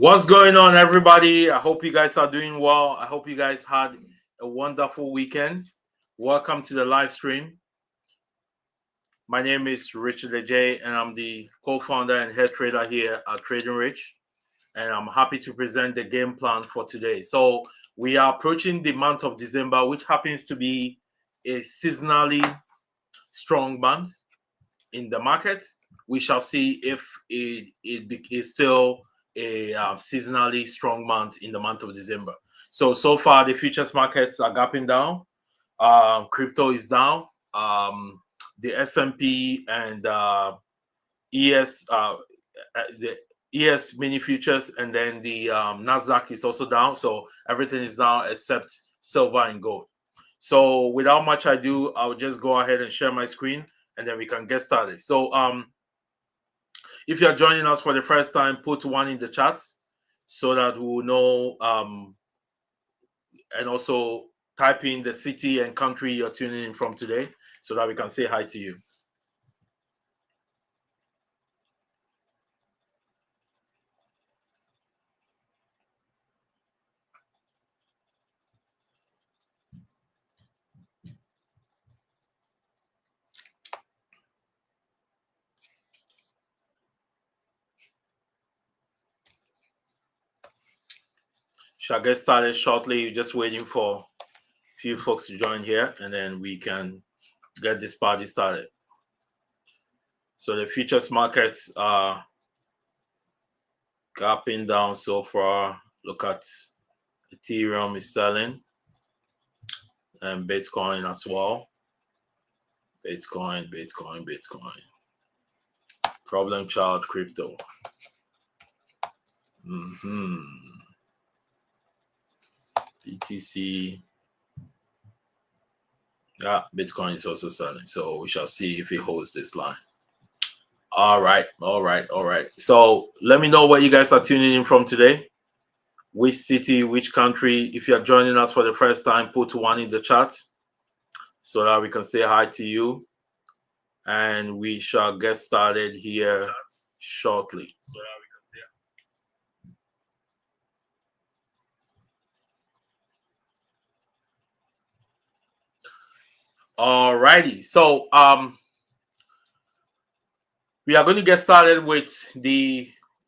What's going on, everybody? I hope you guys are doing well. I hope you guys had a wonderful weekend. Welcome to the live stream. My name is Richard Ajay, and I'm the co-founder and head trader here at Trading Rich. And I'm happy to present the game plan for today. So we are approaching the month of December, which happens to be a seasonally strong month in the market. We shall see if it is still a seasonally strong month in the month of December. So far, the futures markets are gapping down. Crypto is down. The S&P and ES, the ES mini futures, and then the Nasdaq is also down. So everything is down except silver and gold. So without much ado, I'll just go ahead and share my screen, and then we can get started. So if you're joining us for the first time, put 1 in the chat so that we'll know, and also type in the city and country you're tuning in from today so that we can say hi to you. Shall get started shortly. Just waiting for a few folks to join here, and then we can get this party started. So the futures markets are gapping down so far. Look at Ethereum is selling, and Bitcoin as well. Bitcoin. Problem child crypto. BTC. Yeah, Bitcoin is also selling. So we shall see if it holds this line. All right. So let me know where you guys are tuning in from today. Which city, which country. If you're joining us for the first time, put 1 in the chat so that we can say hi to you. And we shall get started here shortly. All righty. So we are going to get started with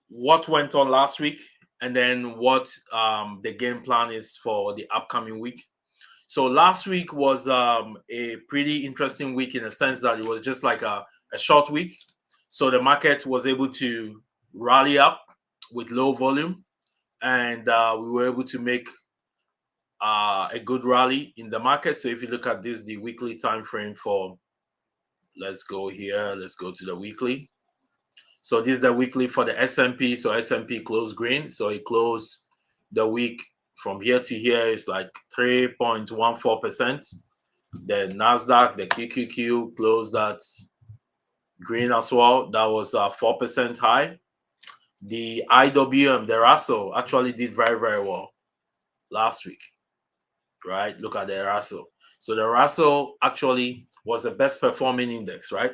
what went on last week, and then what the game plan is for the upcoming week. So last week was a pretty interesting week in the sense that it was just like a short week. So the market was able to rally up with low volume, and we were able to make a good rally in the market. So if you look at this, the weekly time frame for, let's go here, let's go to the weekly. So this is the weekly for the S&P. So S&P closed green. So it closed the week from here to here is like 3.14%. The Nasdaq, the QQQ closed at green as well. That was a 4% high. The IWM, the Russell, actually did very, very well last week, right? Look at the Russell. So the Russell actually was the best performing index, right?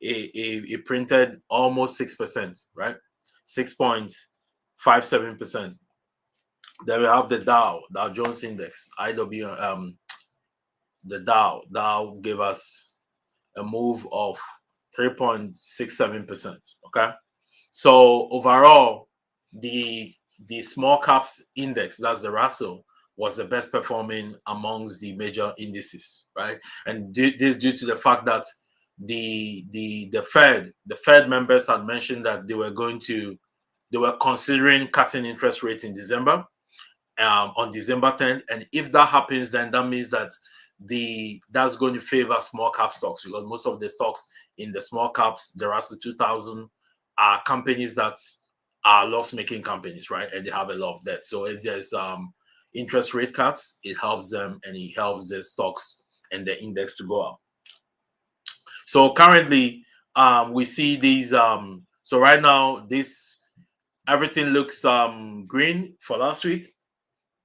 It printed almost 6%, right? 6.57%. Then we have the Dow Jones Index, IWM. The Dow gave us a move of 3.67%. Okay, so overall, the small caps index, that's the Russell, was the best performing amongst the major indices, right? And this due to the fact that the Fed members had mentioned that they were considering cutting interest rates in December, on December 10th. And if that happens, then that means that that's going to favor small cap stocks, because most of the stocks in the small caps, the Russell 2000, are companies that are loss-making companies, right? And they have a lot of debt. So if there's interest rate cuts, it helps them, and it helps the stocks and the index to go up. So currently, we see these. So right now, everything looks green for last week,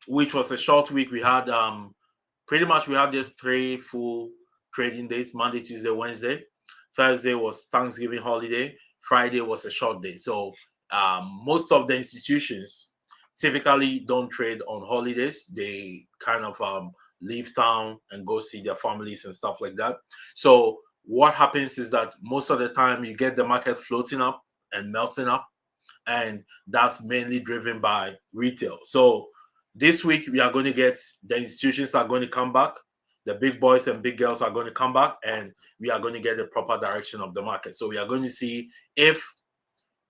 which was a short week. We had pretty much just 3 full trading days: Monday, Tuesday, Wednesday. Thursday was Thanksgiving holiday. Friday was a short day. So most of the institutions typically don't trade on holidays. They kind of leave town and go see their families and stuff like that. So what happens is that most of the time you get the market floating up and melting up, and that's mainly driven by retail. So this week we are going to get the institutions are going to come back, the big boys and big girls are going to come back, and we are going to get the proper direction of the market. So we are going to see if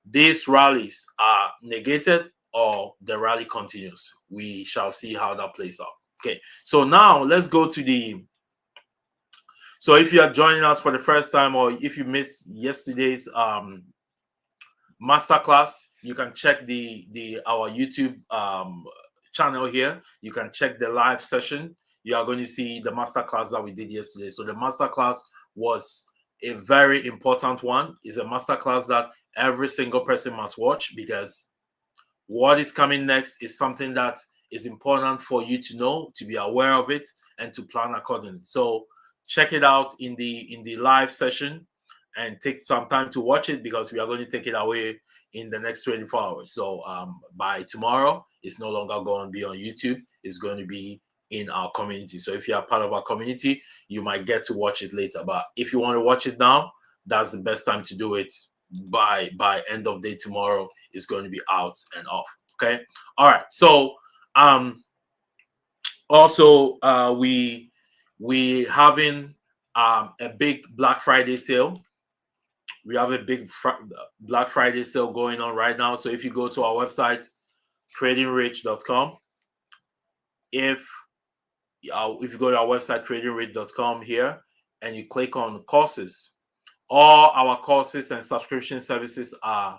these rallies are negated or the rally continues. We shall see how that plays out. Okay, so now let's go to the. So if you are joining us for the first time, or if you missed yesterday's masterclass, you can check our YouTube channel here. You can check the live session. You are going to see the masterclass that we did yesterday. So the masterclass was a very important one. It's a masterclass that every single person must watch, because what is coming next is something that is important for you to know, to be aware of it, and to plan accordingly. So check it out in the live session and take some time to watch it, because we are going to take it away in the next 24 hours. So by tomorrow, it's no longer going to be on YouTube. It's going to be in our community. So if you are part of our community, you might get to watch it later. But if you want to watch it now, that's the best time to do it. By end of day tomorrow, it's going to be out and off. Okay. All right. So also we having a big Black Friday sale. We have a big Black Friday sale going on right now. So if you go to our website, tradingrich.com, if you go to our website, tradingrich.com here, and you click on courses, all our courses and subscription services are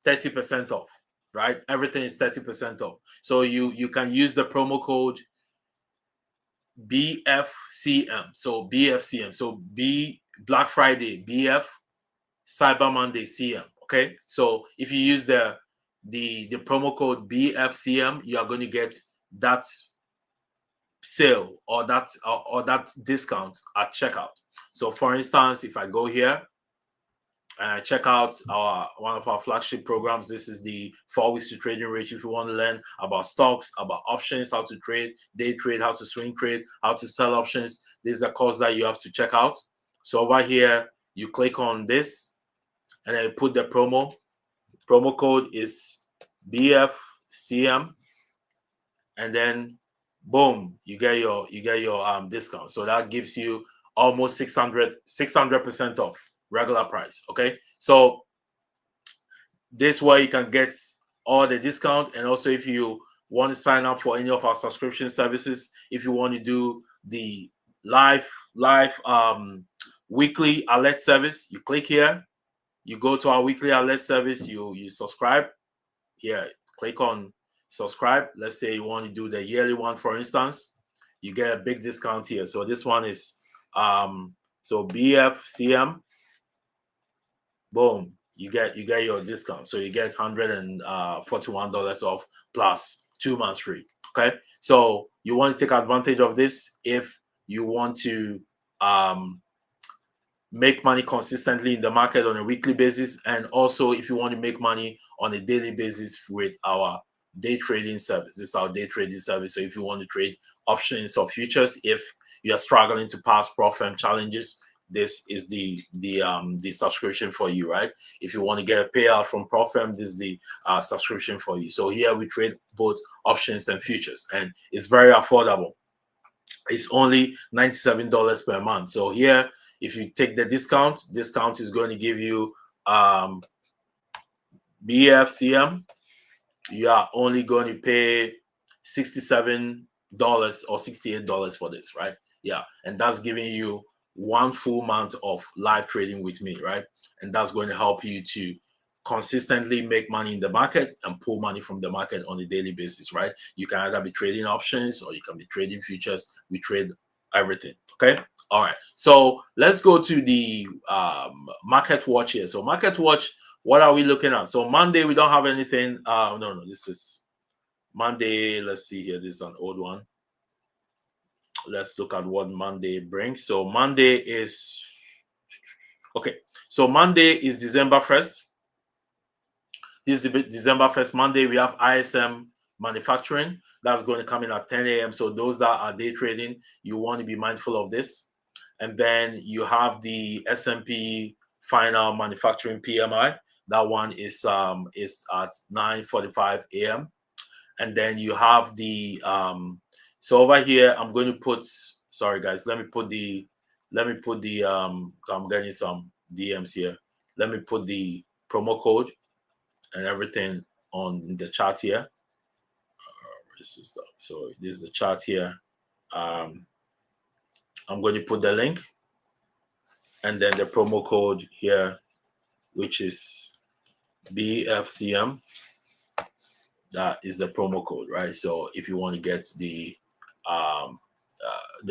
30% off, right? Everything is 30% off. So you can use the promo code BFCM. So BFCM. So B Black Friday, BF, Cyber Monday, CM. Okay. So if you use the promo code BFCM, you are going to get that sale or that discount at checkout. So for instance, if I go here and check out one of our flagship programs, this is the 4 weeks to trading rich. If you want to learn about stocks, about options, how to trade, day trade, how to swing trade, how to sell options, this is a course that you have to check out. So over here, you click on this and then put the promo code is BFCM, and then boom, you get your discount. So that gives you almost 600% off regular price. Okay, so this way you can get all the discount. And also, if you want to sign up for any of our subscription services, if you want to do the live weekly alert service, you click here, you go to our weekly alert service, you subscribe here, click on subscribe. Let's say you want to do the yearly one, for instance, you get a big discount here. So this one is so BFCM, boom, you get your discount. So you get $141 off plus 2 months free. Okay, so you want to take advantage of this if you want to make money consistently in the market on a weekly basis, and also if you want to make money on a daily basis with our day trading service. This is our day trading service. So if you want to trade options or futures, if you are struggling to pass Prop Firm challenges, this is the subscription for you, right? If you want to get a payout from Prop Firm, this is the subscription for you. So here we trade both options and futures, and it's very affordable. It's only $97 per month. So here, if you take the discount is going to give you BFCM. You are only going to pay $67 or $68 for this, right? Yeah, and that's giving you 1 full month of live trading with me, right? And that's going to help you to consistently make money in the market and pull money from the market on a daily basis, right? You can either be trading options or you can be trading futures. We trade everything. Okay. All right. So let's go to the market watch here. So market watch, what are we looking at? So Monday, we don't have anything. No, this is Monday. Let's see here. This is an old one. Let's look at what Monday brings. So Monday is okay. So Monday is December 1st. This is December 1st, Monday. We have ISM manufacturing. That's going to come in at 10 a.m. So those that are day trading, you want to be mindful of this. And then you have the S&P final manufacturing PMI. That one is at 9:45 a.m. And then you have the so over here I'm going to put, sorry guys, let me put the I'm getting some DMs here. Let me put the promo code and everything on the chart here. Where's this stuff? So this is the chart here. I'm going to put the link and then the promo code here, which is BFCM. That is the promo code, right? So if you want to get the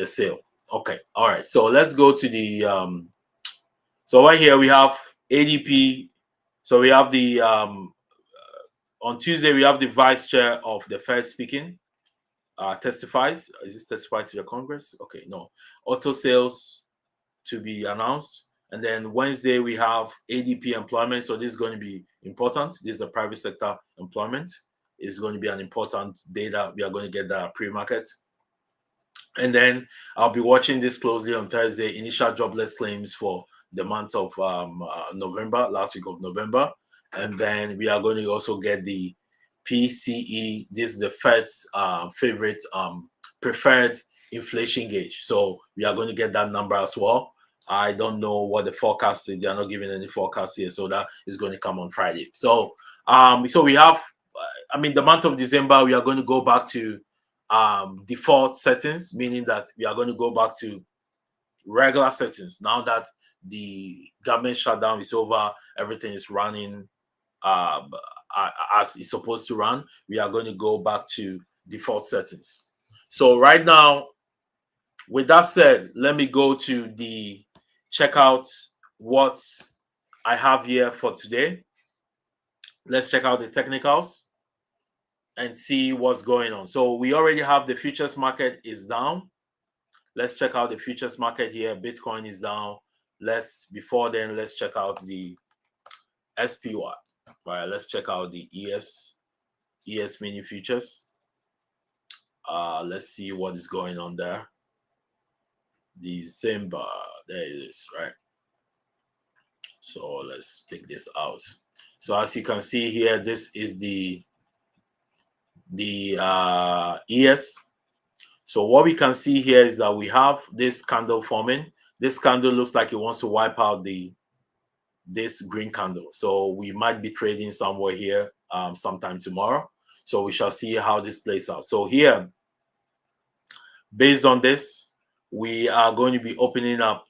sale. Okay, all right. So let's go to the so right here we have ADP. So we have the on Tuesday we have the vice chair of the Fed speaking. Testifies. Is this testify to the Congress? Okay, no. Auto sales to be announced. And then Wednesday we have ADP employment. So this is going to be important. This is the private sector employment. It's going to be an important data. We are going to get that pre-market. And then I'll be watching this closely on Thursday. Initial jobless claims for the month of November, last week of November. And then we are going to also get the PCE. This is the Fed's favorite preferred inflation gauge. So we are going to get that number as well. I don't know what the forecast is. They are not giving any forecast here. So that is going to come on Friday. So so we have, the month of December, we are going to go back to default settings, meaning that we are going to go back to regular settings now that the government shutdown is over, everything is running as it's supposed to run. We are going to go back to default settings. So right now, with that said, let me go to check out what I have here for today. Let's check out the technicals and see what's going on. So we already have the futures market is down. Let's check out the futures market here. Bitcoin is down. Before then, let's check out the SPY. Right, let's check out the ES mini futures. Let's see what is going on there. The same bar, there it is, right? So let's take this out. So as you can see here, this is the ES. So what we can see here is that we have this candle forming. This candle looks like it wants to wipe out this green candle. So we might be trading somewhere here sometime tomorrow. So we shall see how this plays out. So here, based on this, we are going to be opening up.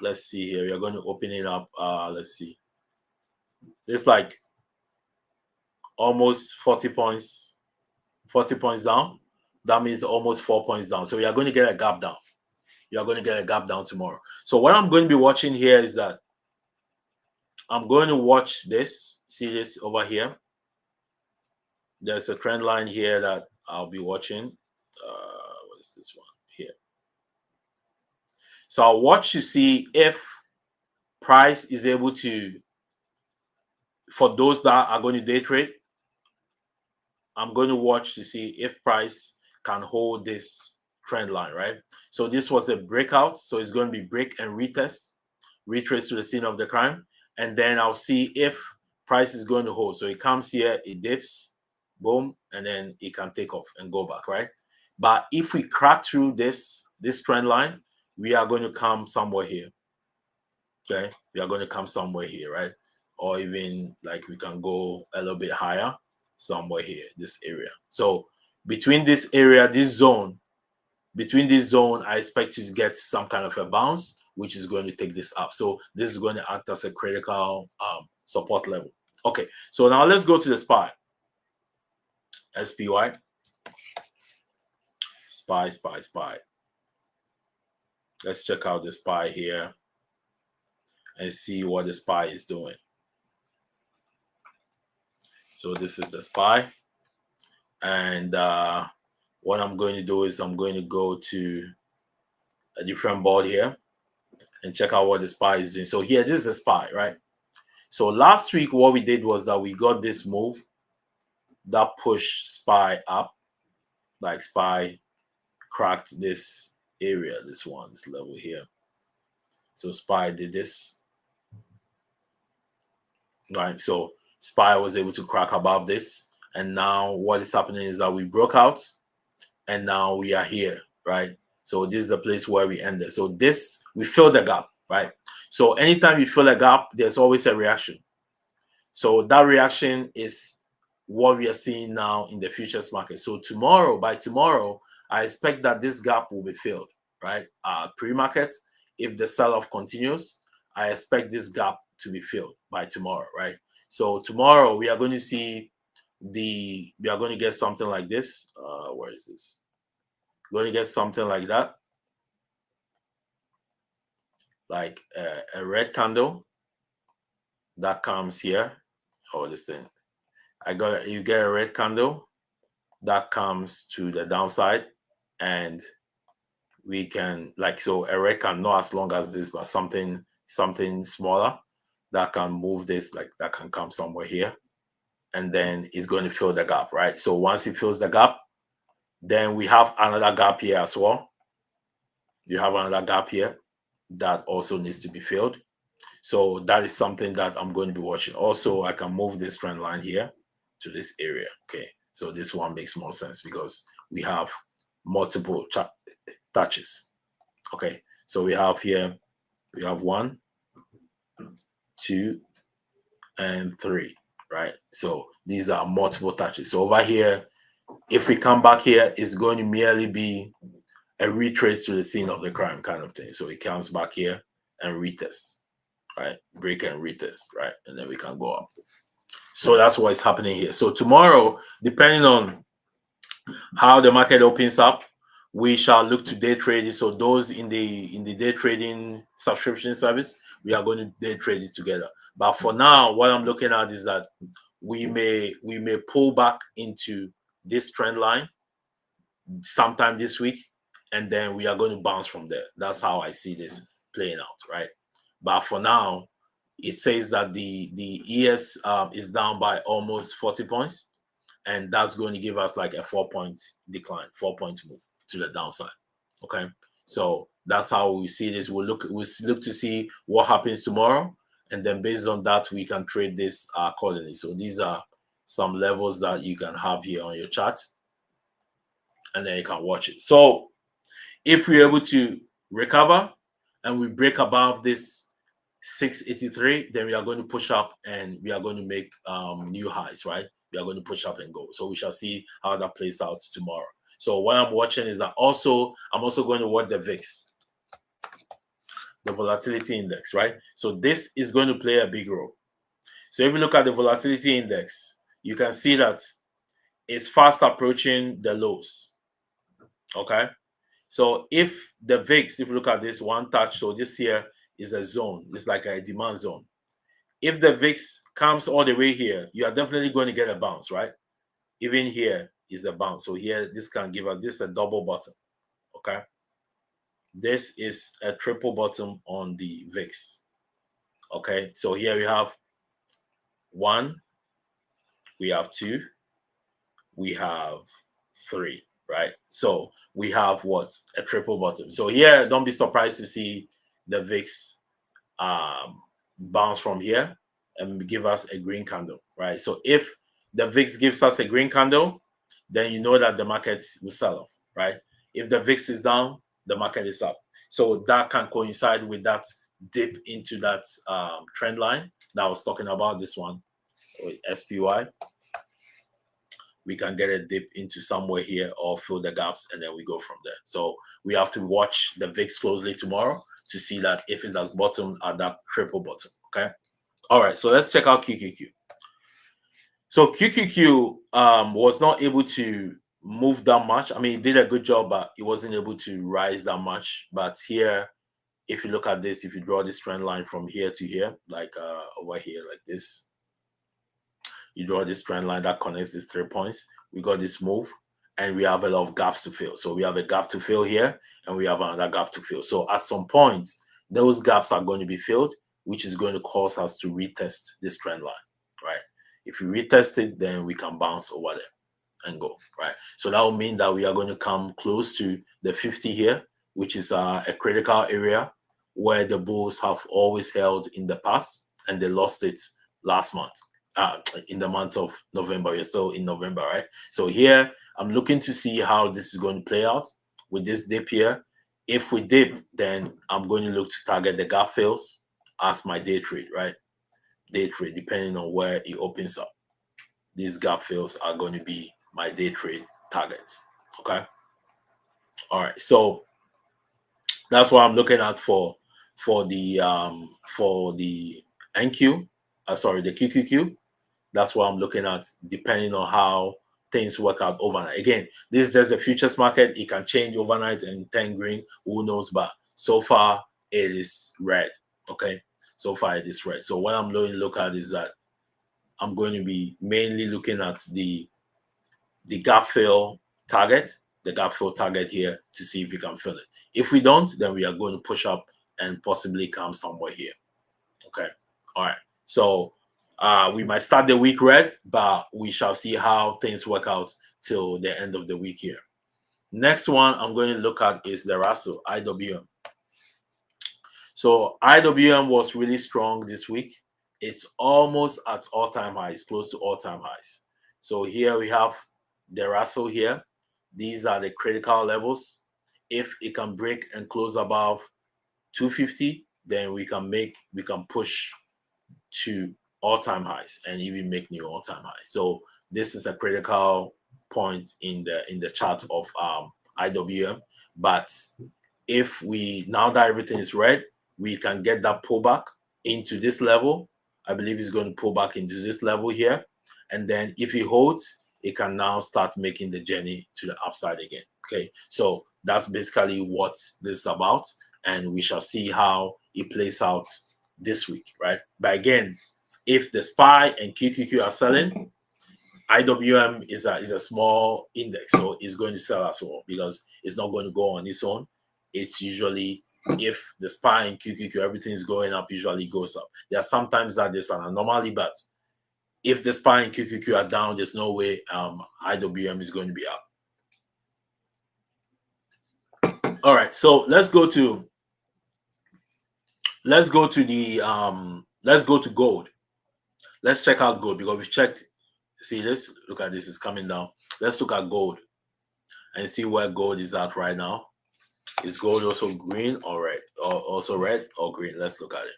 Let's see here. We are going to open it up. Let's see. It's like almost 40 points down. That means almost 4 points down. So we are going to get a gap down. You are going to get a gap down tomorrow. So what I'm going to be watching here is that I'm going to watch this. See this over here? There's a trend line here that I'll be watching. What is this one here? So I'll watch to see if price is able to, for those that are going to day trade, I'm going to watch to see if price can hold this trend line, right? So this was a breakout. So it's going to be break and retest, retrace to the scene of the crime. And then I'll see if price is going to hold. So it comes here, it dips, boom, and then it can take off and go back, right? But if we crack through this trend line, we are going to come somewhere here. Okay, we are going to come somewhere here, right? Or even like we can go a little bit higher, somewhere here, this area. So between this area, between this zone, I expect to get some kind of a bounce, which is going to take this up. So this is going to act as a critical support level. Okay, so now let's go to the SPY. SPY. SPY. Let's check out the SPY here and see what the SPY is doing. So this is the SPY. And what I'm going to do is I'm going to go to a different board here and check out what the SPY is doing. So here, this is the SPY, right? So last week, what we did was that we got this move that pushed SPY up, like SPY cracked this area, this level here. So SPY did this, right? So SPY was able to crack above this. And now what is happening is that we broke out and now we are here, right? So this is the place where we ended. So this, we fill the gap, right? So anytime you fill a gap, there's always a reaction. So that reaction is what we are seeing now in the futures market. So by tomorrow, I expect that this gap will be filled, right? Pre-market, if the sell-off continues, I expect this gap to be filled by tomorrow, right? So tomorrow we are going to see we are going to get something like this. Where is this? We're going to get something like that, like a red candle that comes here. Oh, this thing. You get a red candle that comes to the downside, and we can so a red candle, not as long as this, but something smaller that can move this, like that can come somewhere here, and then it's going to fill the gap, right? So once it fills the gap, then we have another gap here as well. You have another gap here that also needs to be filled. So that is something that I'm going to be watching. Also, I can move this trend line here to this area. Okay, so this one makes more sense because we have multiple touches. Okay, so we have 1, 2, and 3, right? So these are multiple touches. So over here, if we come back here, it's going to merely be a retrace to the scene of the crime kind of thing. So it comes back here and retest, right? Break and retest, right? And then we can go up. So that's what's happening here. So tomorrow, depending on how the market opens up, we shall look to day trade it. So those in the day trading subscription service, we are going to day trade it together. But for now, what I'm looking at is that we may pull back into this trend line sometime this week, and then we are going to bounce from there. That's how I see this playing out, right? But for now, it says that the ES is down by almost 40 points, and that's going to give us like a 4-point decline, 4-point move to the downside. Okay, so that's how we see this. We'll look to see what happens tomorrow, and then based on that, we can trade this accordingly. So these are some levels that you can have here on your chart, and then you can watch it. So if we're able to recover and we break above this 683, then we are going to push up and we are going to make new highs, right? We are going to push up and go. So we shall see how that plays out tomorrow. So what I'm watching is that I'm also going to watch the VIX, the volatility index, right? So this is going to play a big role. So if you look at the volatility index, you can see that it's fast approaching the lows. Okay. So if the VIX, if you look at this one touch, so this here is a zone. It's like a demand zone. If the VIX comes all the way here, you are definitely going to get a bounce, right? Even here is a bounce. So here, this can give us this a double bottom. Okay. This is a triple bottom on the VIX. Okay. So here we have 1, we have 2, we have 3, right? So we have what? A triple bottom. So here, don't be surprised to see the VIX bounce from here and give us a green candle, right? So if the VIX gives us a green candle, then you know that the market will sell off, right? If the VIX is down, the market is up. So that can coincide with that dip into that trend line that I was talking about, this one, with SPY. We can get a dip into somewhere here or fill the gaps, and then we go from there. So we have to watch the VIX closely tomorrow to see that if it has bottomed at that triple bottom, okay? All right, so let's check out QQQ. So QQQ was not able to move that much. I mean, it did a good job, but it wasn't able to rise that much. But here, if you look at this, if you draw this trend line from here to here, like over here, like this, you draw this trend line that connects these 3 points. We got this move, and we have a lot of gaps to fill. So we have a gap to fill here, and we have another gap to fill. So at some point, those gaps are going to be filled. which is going to cause us to retest this trend line, right? If we retest it, then we can bounce over there and go, right? So that will mean that we are going to come close to the 50 here, which is a critical area where the bulls have always held in the past, and they lost it last month, in the month of November. We're still in November, right? So here, I'm looking to see how this is going to play out with this dip here. If we dip, then I'm going to look to target the gap fills as my day trade, right? Day trade, depending on where it opens up. These gap fills are going to be my day trade targets. Okay. All right. So that's what I'm looking at for the NQ. Sorry, the QQQ. That's what I'm looking at, depending on how things work out overnight. Again, this is just the futures market. It can change overnight and turn green. Who knows? But so far, it is red. Okay. So far, it is red. So what I'm going to look at is that I'm going to be mainly looking at the gap fill target, the gap fill target here, to see if we can fill it. If we don't, then we are going to push up and possibly come somewhere here. Okay. All right. So we might start the week red, but we shall see how things work out till the end of the week here. Next one I'm going to look at is the Russell IWM. So IWM was really strong this week. It's almost at all-time highs, close to all-time highs. So here we have the Russell here. These are the critical levels. If it can break and close above 250, then we can push to all-time highs and even make new all-time highs. So this is a critical point in the chart of IWM. But if we, now that everything is red, we can get that pullback into this level. I believe it's going to pull back into this level here. And then if it holds, it can now start making the journey to the upside again. Okay, so that's basically what this is about. And we shall see how it plays out this week, right? But again, if the SPY and QQQ are selling, IWM is a small index, so it's going to sell as well because it's not going to go on its own. It's usually, if the SPY and QQQ, everything is going up, usually goes up. There are sometimes that there's an anomaly, but if the SPY and QQQ are down, there's no way IWM is going to be up. All right, so let's go to gold. Let's check out gold because we checked. See this? Look at this, it's coming down. Let's look at gold and see where gold is at right now. Is gold also green or red? Or also red or green? Let's look at it.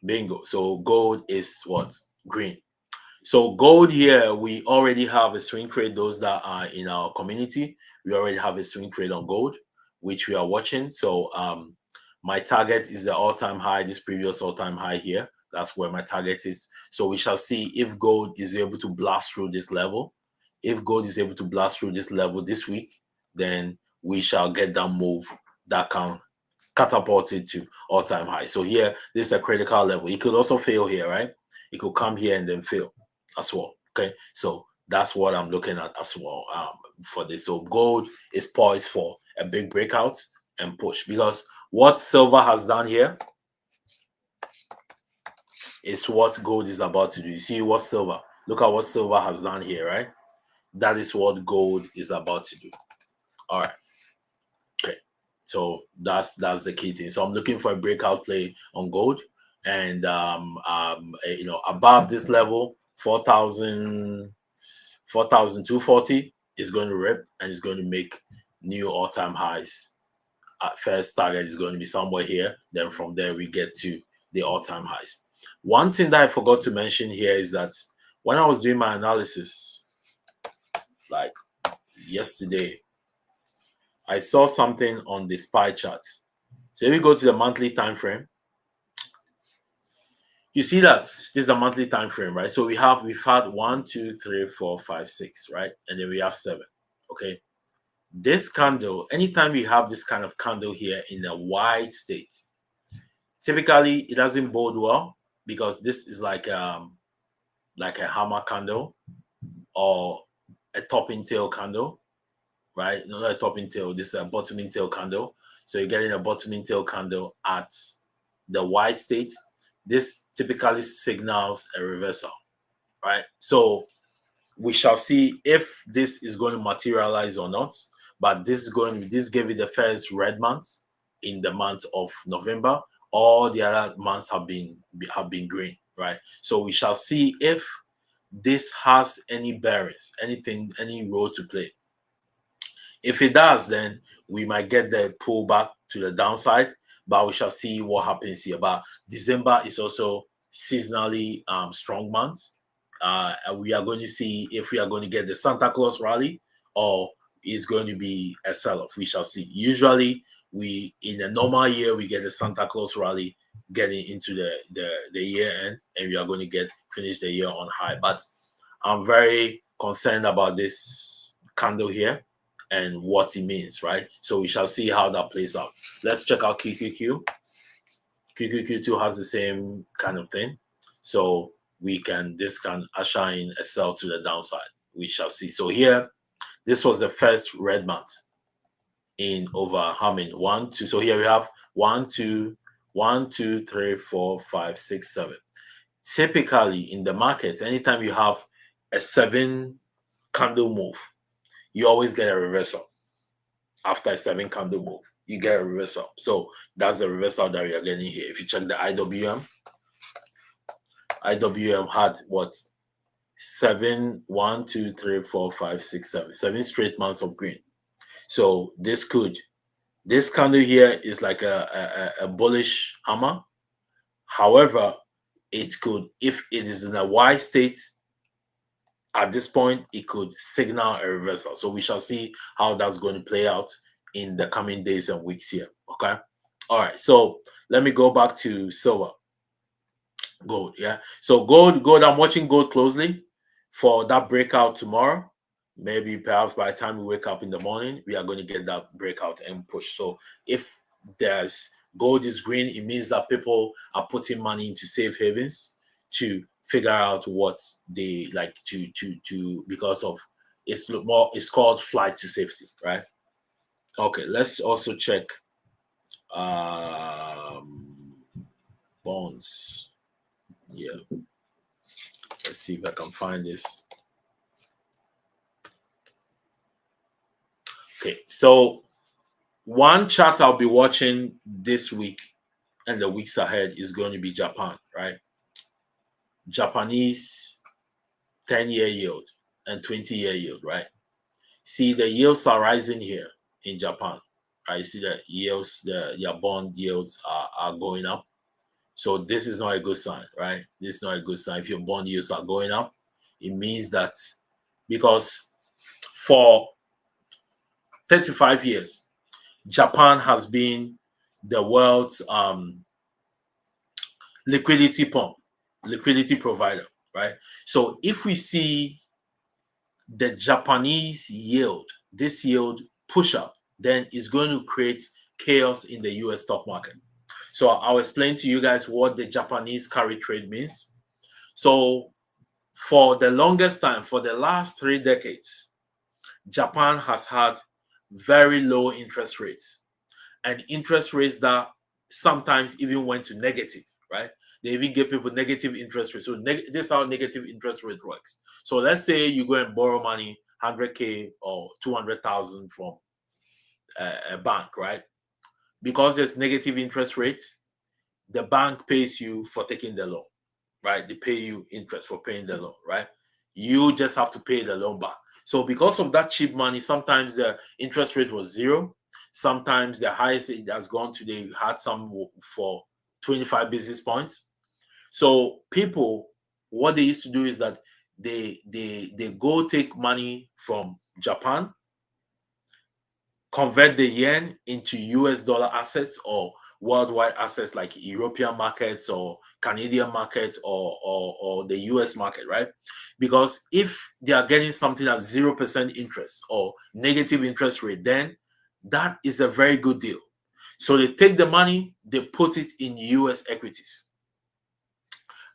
Bingo. So gold is what? Green. So gold here, we already have a swing trade. Those that are in our community, we already have a swing trade on gold, which we are watching. So my target is the all-time high, this previous all-time high here. That's where my target is. So we shall see if gold is able to blast through this level. If gold is able to blast through this level this week, then we shall get that move that can catapult it to all-time high. So here, this is a critical level. It could also fail here, right? It could come here and then fail as well. Okay, so that's what I'm looking at as well for this. So gold is poised for a big breakout and push, because what silver has done here is what gold is about to do. You see what silver, look at what silver has done here, right? That is what gold is about to do. All right. Okay. So that's the key thing. So I'm looking for a breakout play on gold, and above this level, 4,240 is going to rip and it's going to make new all-time highs. First target is going to be somewhere here. Then from there we get to the all-time highs. One thing that I forgot to mention here is that when I was doing my analysis, like yesterday, I saw something on the SPY chart. So if you go to the monthly time frame, you see that this is the monthly time frame, right? So we've had 1, 2, 3, 4, 5, 6, right? And then we have 7. Okay. This candle, anytime we have this kind of candle here in a wide state, typically it doesn't bode well, because this is like a hammer candle or a topping tail candle, right? Not a topping tail, this is a bottoming tail candle. So you're getting a bottoming tail candle at the Y state, this typically signals a reversal, right? So we shall see if this is going to materialize or not. But this gave it the first red month in the month of November. All the other months have been green, right? So we shall see if this has any bearings, any role to play. If it does, then we might get the pullback to the downside, but we shall see what happens here. But December is also seasonally strong month. And we are going to see if we are going to get the Santa Claus rally or is going to be a sell-off. We shall see. Usually, we in a normal year we get the Santa Claus rally getting into the year end, and we are going to finish the year on high. But I'm very concerned about this candle here and what it means, right? So we shall see how that plays out. Let's check out QQQ. QQQ2 has the same kind of thing. So this can usher in a sell to the downside. We shall see. So here, this was the first red month in over how many? 1, 2. So here we have 1, 2, 1, 2, 3, 4, 5, 6, 7. Typically in the market, anytime you have a 7 candle move, you always get a reversal. After a 7 candle move, you get a reversal. So that's the reversal that we are getting here. If you check the IWM had what? 7, 1, 2, 3, 4, 5, 6, 7. 7 straight months of green. So this candle here is like a bullish hammer. However, it could, if it is in a Y state, at this point, it could signal a reversal. So we shall see how that's going to play out in the coming days and weeks here. Okay. All right. So let me go back to silver. Gold. Yeah. So gold, I'm watching gold closely for that breakout tomorrow. Maybe perhaps by the time we wake up in the morning, we are going to get that breakout and push. So if there's gold is green, it means that people are putting money into safe havens to figure out what they like to because of it's called flight to safety, right? Okay, let's also check bonds. Yeah, let's see if I can find this. Okay, so one chart I'll be watching this week and the weeks ahead is going to be Japan, right? Japanese 10-year yield and 20-year yield, right? See, the yields are rising here in Japan. Right? See the yields, your bond yields are going up. So this is not a good sign, right? This is not a good sign. If your bond yields are going up, it means that because for 35 years, Japan has been the world's liquidity pump, liquidity provider, right? So if we see the Japanese yield, this yield push up, then it's going to create chaos in the US stock market. So I'll explain to you guys what the Japanese carry trade means. So for the longest time, for the last 3 decades, Japan has had very low interest rates and interest rates that sometimes even went to negative, right? They even give people negative interest rates. So this is how negative interest rate works. So let's say you go and borrow money, 100K or 200,000 from a bank, right? Because there's negative interest rate, the bank pays you for taking the loan, right? They pay you interest for paying the loan, right? You just have to pay the loan back. So because of that cheap money, sometimes the interest rate was 0. Sometimes the highest it has gone to, they had some for 25 basis points. So people, what they used to do is that they go take money from Japan, convert the yen into US dollar assets or worldwide assets like European markets or Canadian market or the US market, right? Because if they are getting something at 0% interest or negative interest rate, then that is a very good deal. So they take the money, they put it in US equities.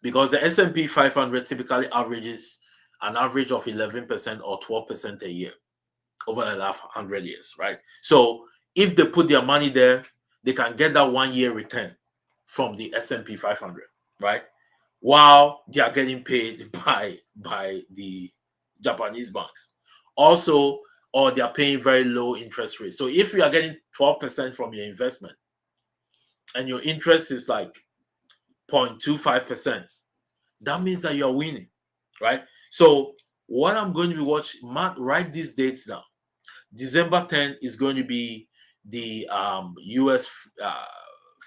Because the S&P 500 typically averages an average of 11% or 12% a year over the last 100 years, right? So if they put their money there, they can get that 1 year return from the S&P 500, right? While they are getting paid by the Japanese banks. Also, or they are paying very low interest rates. So if you are getting 12% from your investment and your interest is like 0.25%, that means that you're winning, right? So what I'm going to be watching, write these dates down. December 10 is going to be the US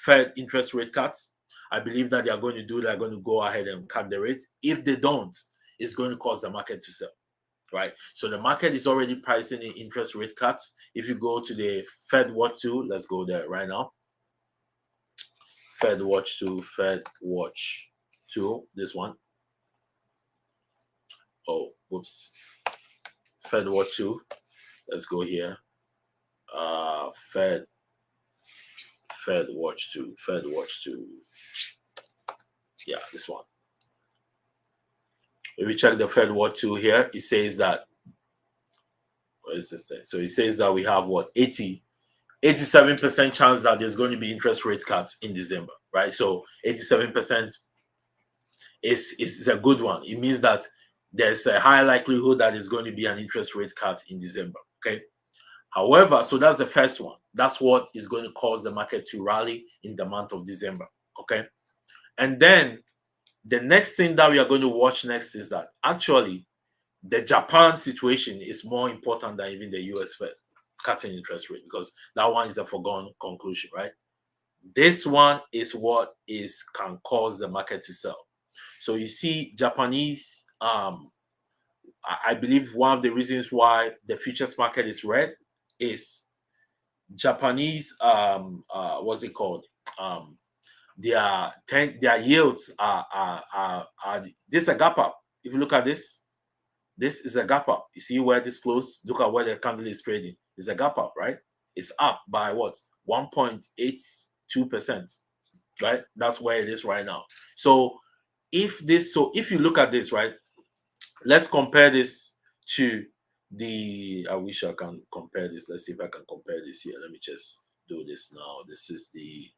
Fed interest rate cuts. I believe that they are going to do, they're going to go ahead and cut the rate. If they don't, it's going to cause the market to sell, right? So the market is already pricing in interest rate cuts. If you go to the Fed Watch 2, let's go there right now. Fed Watch 2, this one. Oh, whoops. Fed Watch 2. Let's go here. Fed Watch 2. Yeah, this one. If we check the Fed Watch 2 here, it says that, what is this thing? So it says that we have what, 87% chance that there's going to be interest rate cuts in December, right? So 87% is a good one. It means that there's a high likelihood that there's going to be an interest rate cut in December, okay? However, so that's the first one. That's what is going to cause the market to rally in the month of December, okay? And then the next thing that we are going to watch next is that actually the Japan situation is more important than even the US Fed cutting interest rate, because that one is a foregone conclusion, right? This one is what can cause the market to sell. So you see, Japanese, I believe one of the reasons why the futures market is red is Japanese, what's it called? Their yields are this is a gap up. If you look at this is a gap up. You see where this closed? Look at where the candle is trading. It's a gap up, right? It's up by what? 1.82%, right? That's where it is right now. So if you look at this, right, let's compare this to I wish I can compare this. Let's see if I can compare this here. Let me just do this now. This is the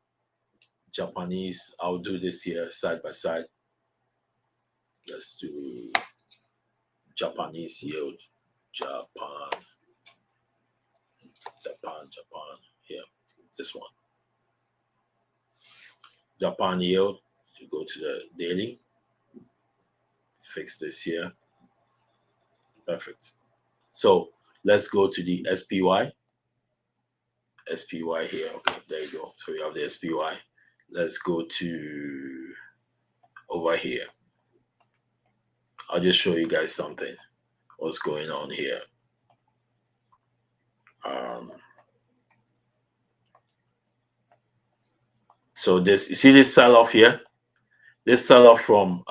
Japanese. I'll do this here side by side. Let's do Japanese yield. Japan. Here, this one. Japan yield. You go to the daily. Fix this here. Perfect. So let's go to the SPY. SPY here. Okay, there you go. So we have the SPY. Let's go to over here. I'll just show you guys something. What's going on here? So you see this sell-off here? This sell-off from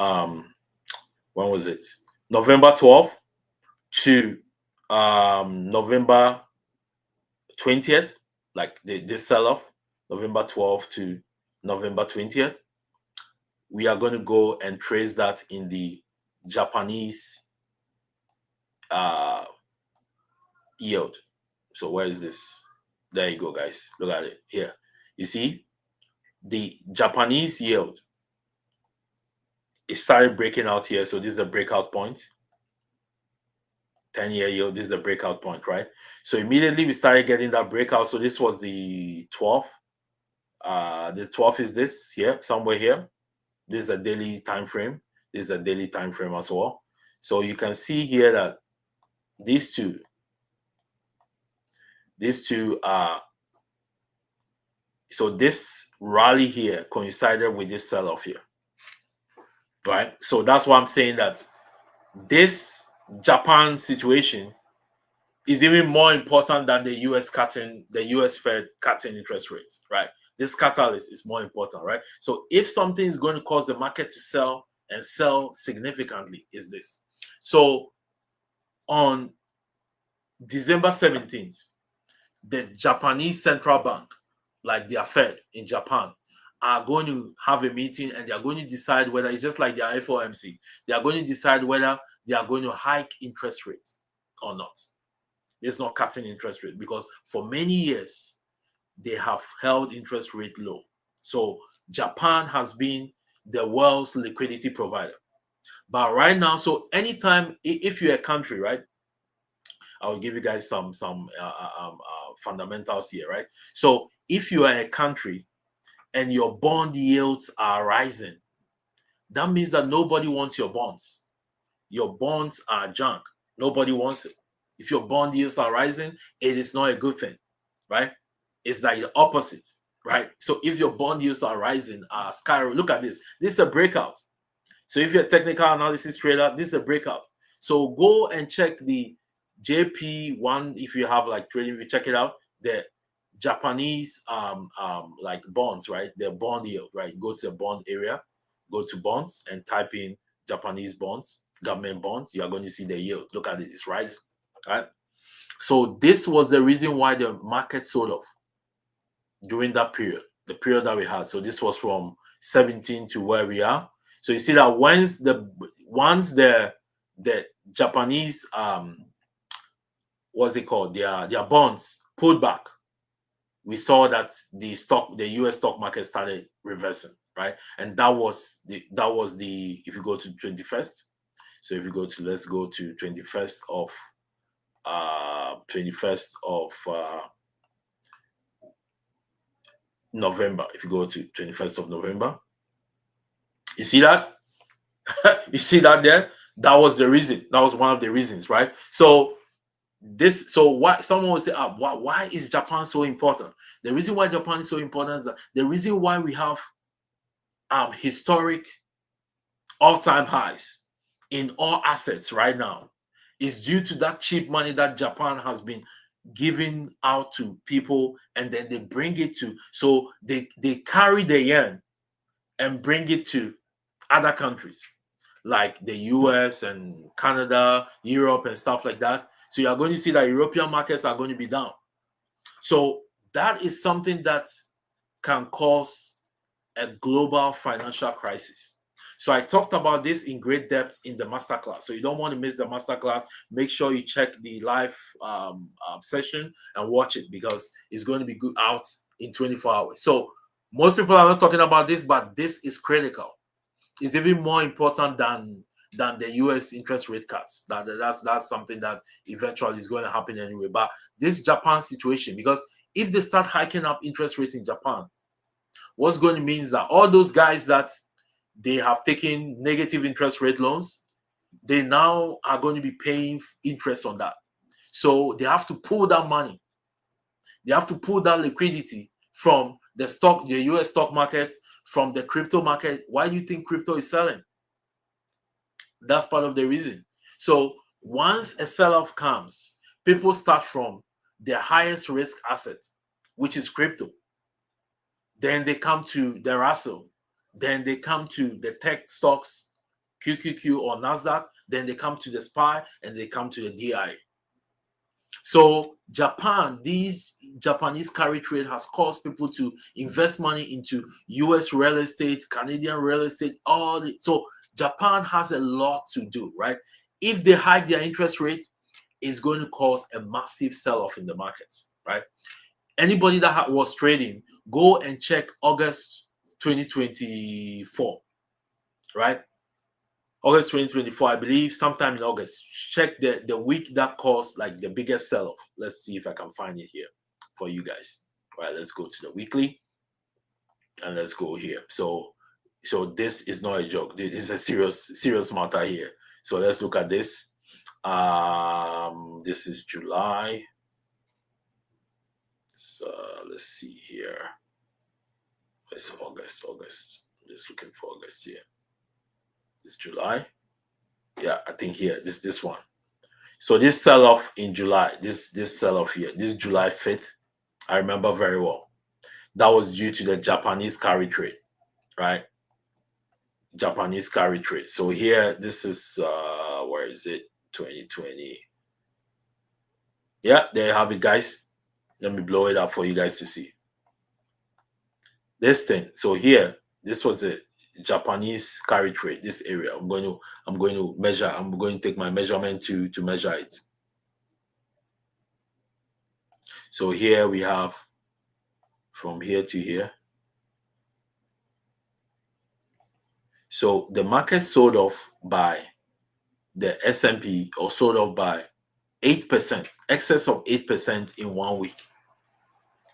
when was it? November 12th to November 20th. Like this sell-off, November 12th to November 20th. We are going to go and trace that in the Japanese yield. So where is this? There you go, guys. Look at it here. You see the Japanese yield. It started breaking out here. So this is a breakout point. 10-year yield. This is the breakout point, right? So immediately we started getting that breakout. So this was the 12th. The 12th is this here, somewhere here. This is a daily time frame. This is a daily time frame as well. So you can see here that these two are. So this rally here coincided with this sell-off here, right? So that's why I'm saying that this Japan situation is even more important than the US Fed cutting interest rates, right? This catalyst is more important, right? So if something is going to cause the market to sell and sell significantly, is this. So on December 17th, the Japanese central bank, like their Fed in Japan, are going to have a meeting and they are going to decide whether it's just like their FOMC. They are going to decide whether they are going to hike interest rates or not. There's no cutting interest rate because for many years they have held interest rate low. So Japan has been the world's liquidity provider. But right now, so anytime, if you're a country, right, I will give you guys some fundamentals here, right? So if you are a country and your bond yields are rising, that means that nobody wants your bonds. Your bonds are junk. Nobody wants it. If your bond yields are rising, it is not a good thing, right? It's like the opposite, right? So if your bond yields are rising, sky, look at this. This is a breakout. So if you're a technical analysis trader, this is a breakout. So go and check the JP1 if you have like trading. You check it out. The Japanese like bonds, right? Their bond yield, right? Go to the bond area, go to bonds and type in Japanese bonds, government bonds. You are going to see the yield. Look at it, it's rising, right? So this was the reason why the market sold off during that period, the period that we had. So this was from 17 to where we are. So you see that once the Japanese what's it called, their bonds pulled back, we saw that the US stock market started reversing, right? And that was the if you go to 21st. So if you go to, let's go to 21st of November. If you go to 21st of November, you see that? You see that there? That was the reason. That was one of the reasons, right? So why someone will say, why is Japan so important? The reason why Japan is so important is that the reason why we have historic all-time highs in all assets right now is due to that cheap money that Japan has been giving out to people, and then they bring it to, so they carry the yen and bring it to other countries like the US and Canada, Europe, and stuff like that. So you're going to see that European markets are going to be down. So that is something that can cause a global financial crisis. So I talked about this in great depth in the masterclass. So you don't want to miss the masterclass. Make sure you check the live session and watch it, because it's going to be good out in 24 hours. So most people are not talking about this, but this is critical. It's even more important than the US interest rate cuts. That's something that eventually is going to happen anyway. But this Japan situation, because if they start hiking up interest rates in Japan, what's going to mean is that all those guys that they have taken negative interest rate loans, they now are going to be paying interest on that. So they have to pull that money. They have to pull that liquidity from the US stock market, from the crypto market. Why do you think crypto is selling? That's part of the reason. So once a sell-off comes, people start from their highest risk asset, which is crypto. Then they come to the Russell. Then they come to the tech stocks, QQQ or NASDAQ. Then they come to the SPY, and they come to the DI. So Japan, these Japanese carry trade has caused people to invest money into US real estate, Canadian real estate, so Japan has a lot to do, right? If they hike their interest rate, it's going to cause a massive sell-off in the markets, right? Anybody that was trading, go and check August 2024, right? August 2024, I believe, sometime in August. Check the week that caused like the biggest sell-off. Let's see if I can find it here for you guys. All right, let's go to the weekly and let's go here. So this is not a joke. This is a serious matter here. So let's look at this. This is July. So let's see here. It's August. I'm just looking for August here. It's July. Yeah, I think here, this one. So this sell-off in July, this sell-off here, this July 5th, I remember very well. That was due to the Japanese carry trade, right? Japanese carry trade. So here, this is where is it? 2020. Yeah, there you have it, guys. Let me blow it up for you guys to see. This thing. So here, this was a Japanese carry trade, this area. I'm going to measure, I'm going to take my measurement to measure it. So here we have from here to here. So the market sold off by the S&P, or sold off by 8%, excess of 8% in 1 week,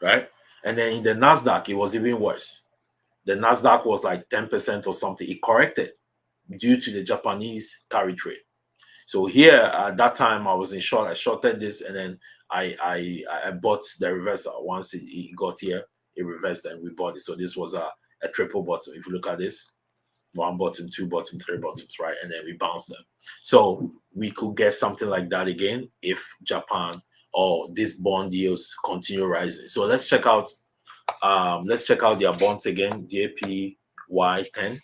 right? And then in the Nasdaq, it was even worse. The Nasdaq was like 10% or something. It corrected due to the Japanese carry trade. So here at that time, I was in short. I shorted this, and then I bought the reversal. Once it got here, it reversed, and we bought it. So this was a triple bottom. If you look at this, one bottom, two bottom, three bottoms, right? And then we bounced them. So we could get something like that again if Japan or these bond yields continue rising. So let's check out their bonds again. JPY10.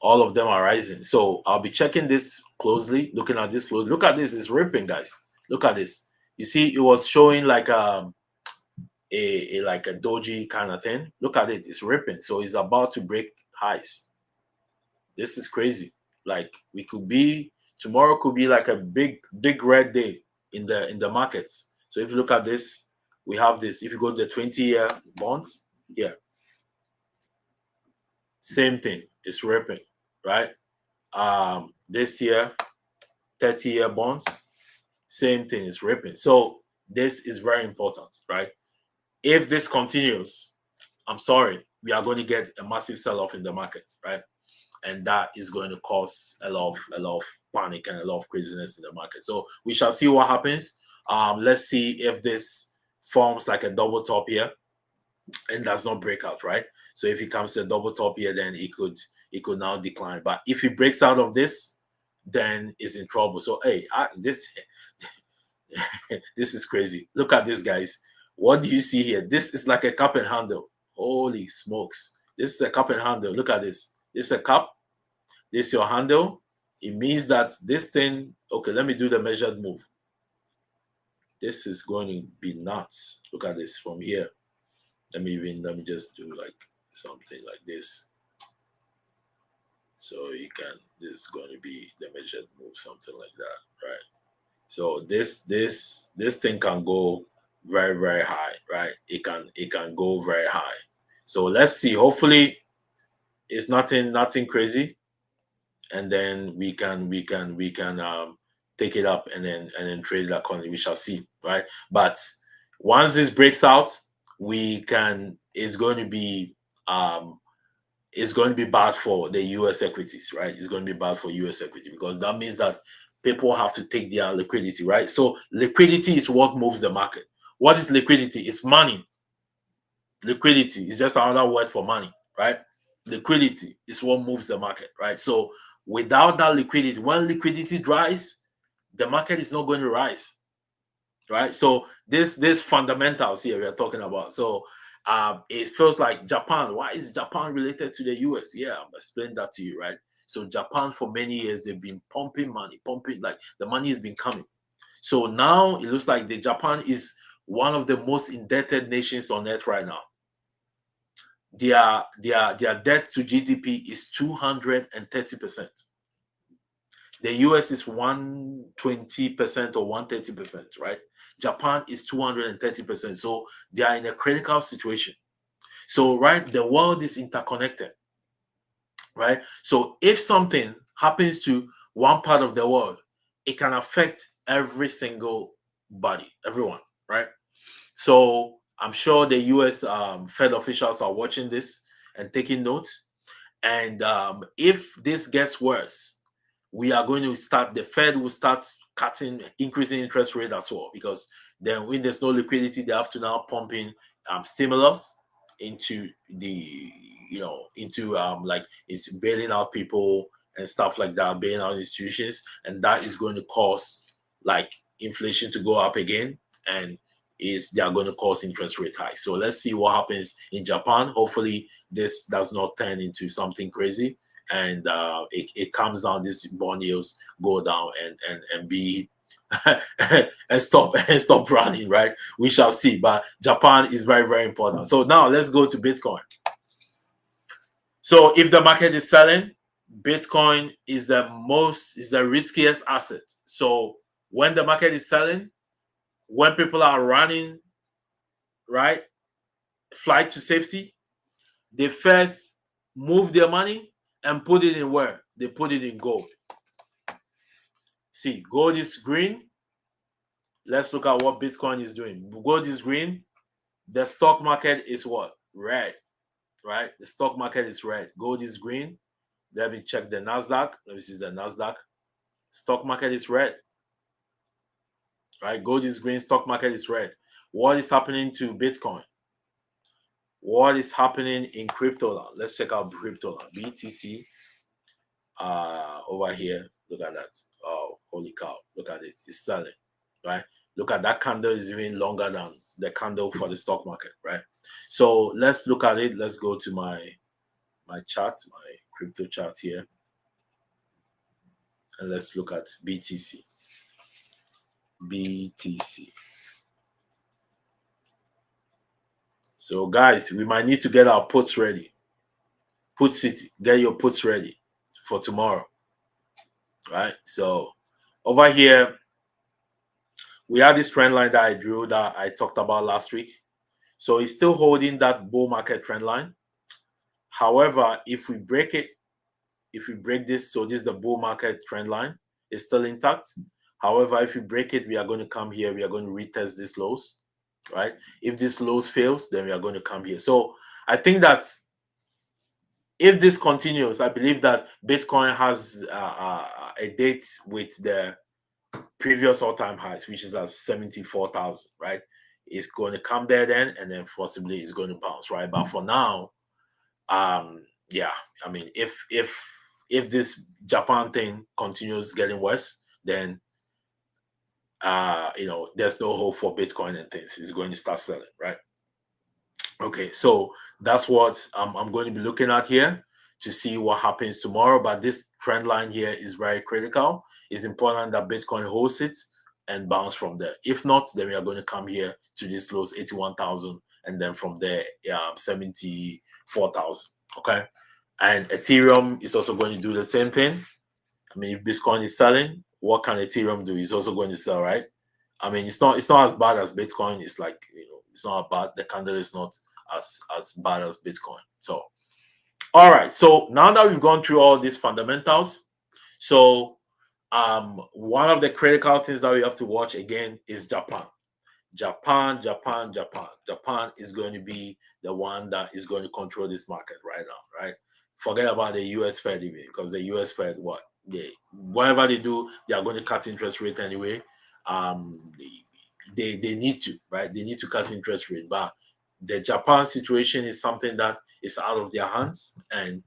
All of them are rising. So I'll be checking this closely, looking at this closely. Look at this, it's ripping, guys. Look at this. You see, it was showing like a doji kind of thing. Look at it, it's ripping. So it's about to break highs. This is crazy. Like tomorrow could be like a big red day in the markets. So if you look at this, we have this. If you go to the 20-year bonds here, same thing, it's ripping, right? This year, 30-year bonds, same thing, is ripping. So this is very important, right? If this continues, I'm sorry, we are going to get a massive sell-off in the market, right? And that is going to cause a lot of panic and a lot of craziness in the market. So we shall see what happens. Let's see if this forms like a double top here and does not break out, right? So if it comes to a double top here, then it could now decline. But if it breaks out of this, then it's in trouble. So hey, this is crazy. Look at this, guys. What do you see here? This is like a cup and handle. Holy smokes. This is a cup and handle. Look at this. This is a cup. This is your handle. It means that this thing, okay, let me do the measured move. This is going to be nuts. Look at this from here. Let me just do like something like this. So this is going to be the measured move, something like that, right? So this thing can go very, very high, right? It can go very high. So let's see. Hopefully it's nothing crazy. And then we can take it up and then trade it accordingly. We shall see, right? But once this breaks out, it's going to be bad for the US equities, right? It's going to be bad for US equity, because that means that people have to take their liquidity, right? So liquidity is what moves the market. What is liquidity? It's money. Liquidity is just another word for money, right? Liquidity is what moves the market, right? So without that liquidity, when liquidity dries, the market is not going to rise, right? So this fundamentals here we are talking about. So it feels like Japan. Why is Japan related to the US? Yeah, I'm explaining that to you, right? So Japan, for many years, they've been pumping money, like the money has been coming. So now it looks like the Japan is one of the most indebted nations on earth right now. Their debt to GDP is 230%. The US is 120% or 130%, right? Japan is 230%. So they are in a critical situation. So, right, the world is interconnected, right? So if something happens to one part of the world, it can affect every single body, everyone, right? So I'm sure the US Fed officials are watching this and taking notes. And if this gets worse, we are going to the Fed will start increasing interest rate as well, because then when there's no liquidity, they have to now pump in stimulus into like it's bailing out people and stuff like that, bailing out institutions, and that is going to cause like inflation to go up again, and they are going to cause interest rate high. So let's see what happens in Japan. Hopefully this does not turn into something crazy, and it comes down, these bond yields go down and be and stop running, right? We shall see. But Japan is very, very important. So now let's go to Bitcoin. So if the market is selling, Bitcoin is the riskiest asset. So when the market is selling, when people are running, right, flight to safety, they first move their money and put it in where? They put it in gold. See, gold is green. Let's look at what Bitcoin is doing. Gold is green. The stock market is what? Red, right? The stock market is red. Gold is green. Let me check the NASDAQ. Let me see the NASDAQ. Stock market is red, right? Gold is green. Stock market is red. What is happening to Bitcoin? What is happening in crypto? Let's check out crypto. BTC. Over here. Look at that. Oh, holy cow. Look at it. It's selling, right? Look at that candle is even longer than the candle for the stock market, right? So let's look at it. Let's go to my chart, my crypto chart here. And let's look at BTC. BTC. So guys, we might need to get our puts ready. Put city, get your puts ready for tomorrow. Right? So over here, we have this trend line that I drew that I talked about last week. So it's still holding that bull market trend line. However, if we break it, if we break this, so this is the bull market trend line, it's still intact. However, if we break it, we are going to come here. We are going to retest these lows, right? If this lows fails, then we are going to come here. So I think that if this continues, I believe that Bitcoin has a date with the previous all-time highs, which is at 74,000, right? It's going to come there then, and then possibly it's going to bounce, right? But for now, yeah, I mean, if this Japan thing continues getting worse, then there's no hope for Bitcoin and things. It's going to start selling, right? Okay, so that's what I'm going to be looking at here to see what happens tomorrow. But this trend line here is very critical. It's important that Bitcoin holds it and bounce from there. If not, then we are going to come here to this lows 81,000, and then from there 74,000. Okay, and Ethereum is also going to do the same thing. I mean, if Bitcoin is selling, what can Ethereum do? It's also going to sell, right? I mean, it's not as bad as Bitcoin. It's like, it's not bad. The candle is not as bad as Bitcoin. So, all right. So now that we've gone through all these fundamentals, so one of the critical things that we have to watch again is Japan. Japan is going to be the one that is going to control this market right now, right? Forget about the US Fed even, because the US Fed, whatever they do, they are going to cut interest rate anyway. They need to, right? They need to cut interest rate, but the Japan situation is something that is out of their hands, and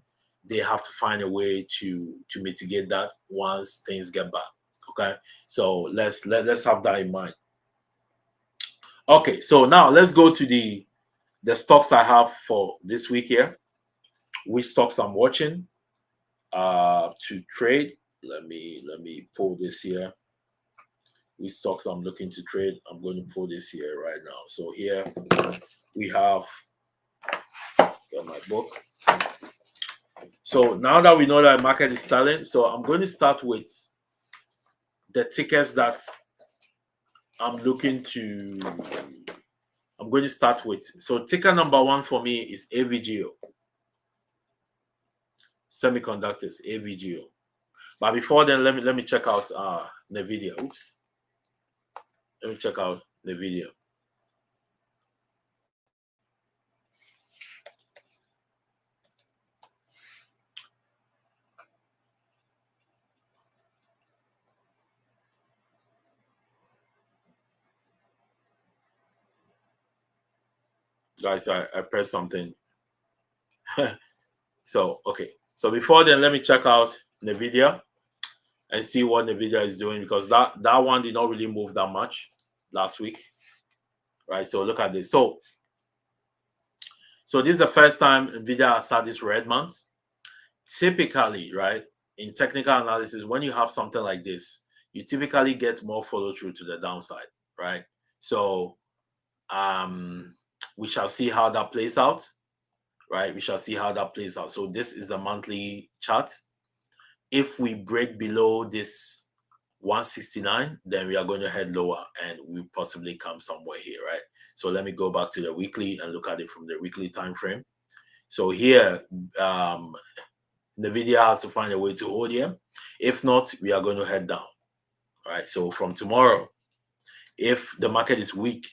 they have to find a way to mitigate that once things get bad. Okay, so let's have that in mind. Okay, so now let's go to the stocks I have for this week here. Which stocks I'm watching to trade. Let me pull this here. Which stocks I'm looking to trade. I'm going to pull this here right now. So here we have got my book. So now that we know that the market is selling, so I'm going to start with the tickets that I'm going to start with. So ticker number one for me is AVGO. Semiconductors, AVGO. But before then, let me check out NVIDIA. Oops. Let me check out NVIDIA. Guys, I pressed something. So, okay. So before then, let me check out NVIDIA and see what NVIDIA is doing, because that one did not really move that much last week. Right? So look at this. So this is the first time NVIDIA has had this red month. Typically, right, in technical analysis, when you have something like this, you typically get more follow through to the downside, right? So we shall see how that plays out, right? We shall see how that plays out. So this is the monthly chart. If we break below this 169, then we are going to head lower and we possibly come somewhere here, right? So let me go back to the weekly and look at it from the weekly time frame. So here, NVIDIA has to find a way to hold here. If not, we are going to head down. All right. So from tomorrow, if the market is weak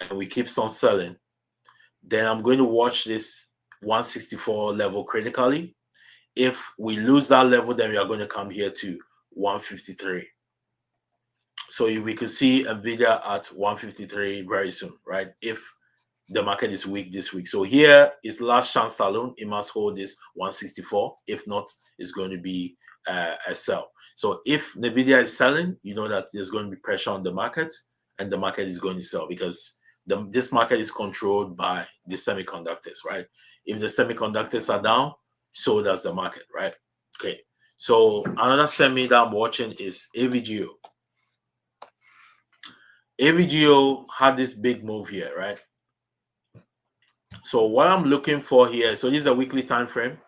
and we keep on selling, then I'm going to watch this 164 level critically. If we lose that level, then we are going to come here to 153. So we could see NVIDIA at 153 very soon, right? If the market is weak this week. So here is last chance saloon. It must hold this 164. If not, it's going to be a sell. So if NVIDIA is selling, you know that there's going to be pressure on the market and the market is going to sell because this market is controlled by the semiconductors, right? If the semiconductors are down, so does the market, right? Okay. So another semi that I'm watching is AVGO. AVGO had this big move here, right? So what I'm looking for here, so this is a weekly time frame.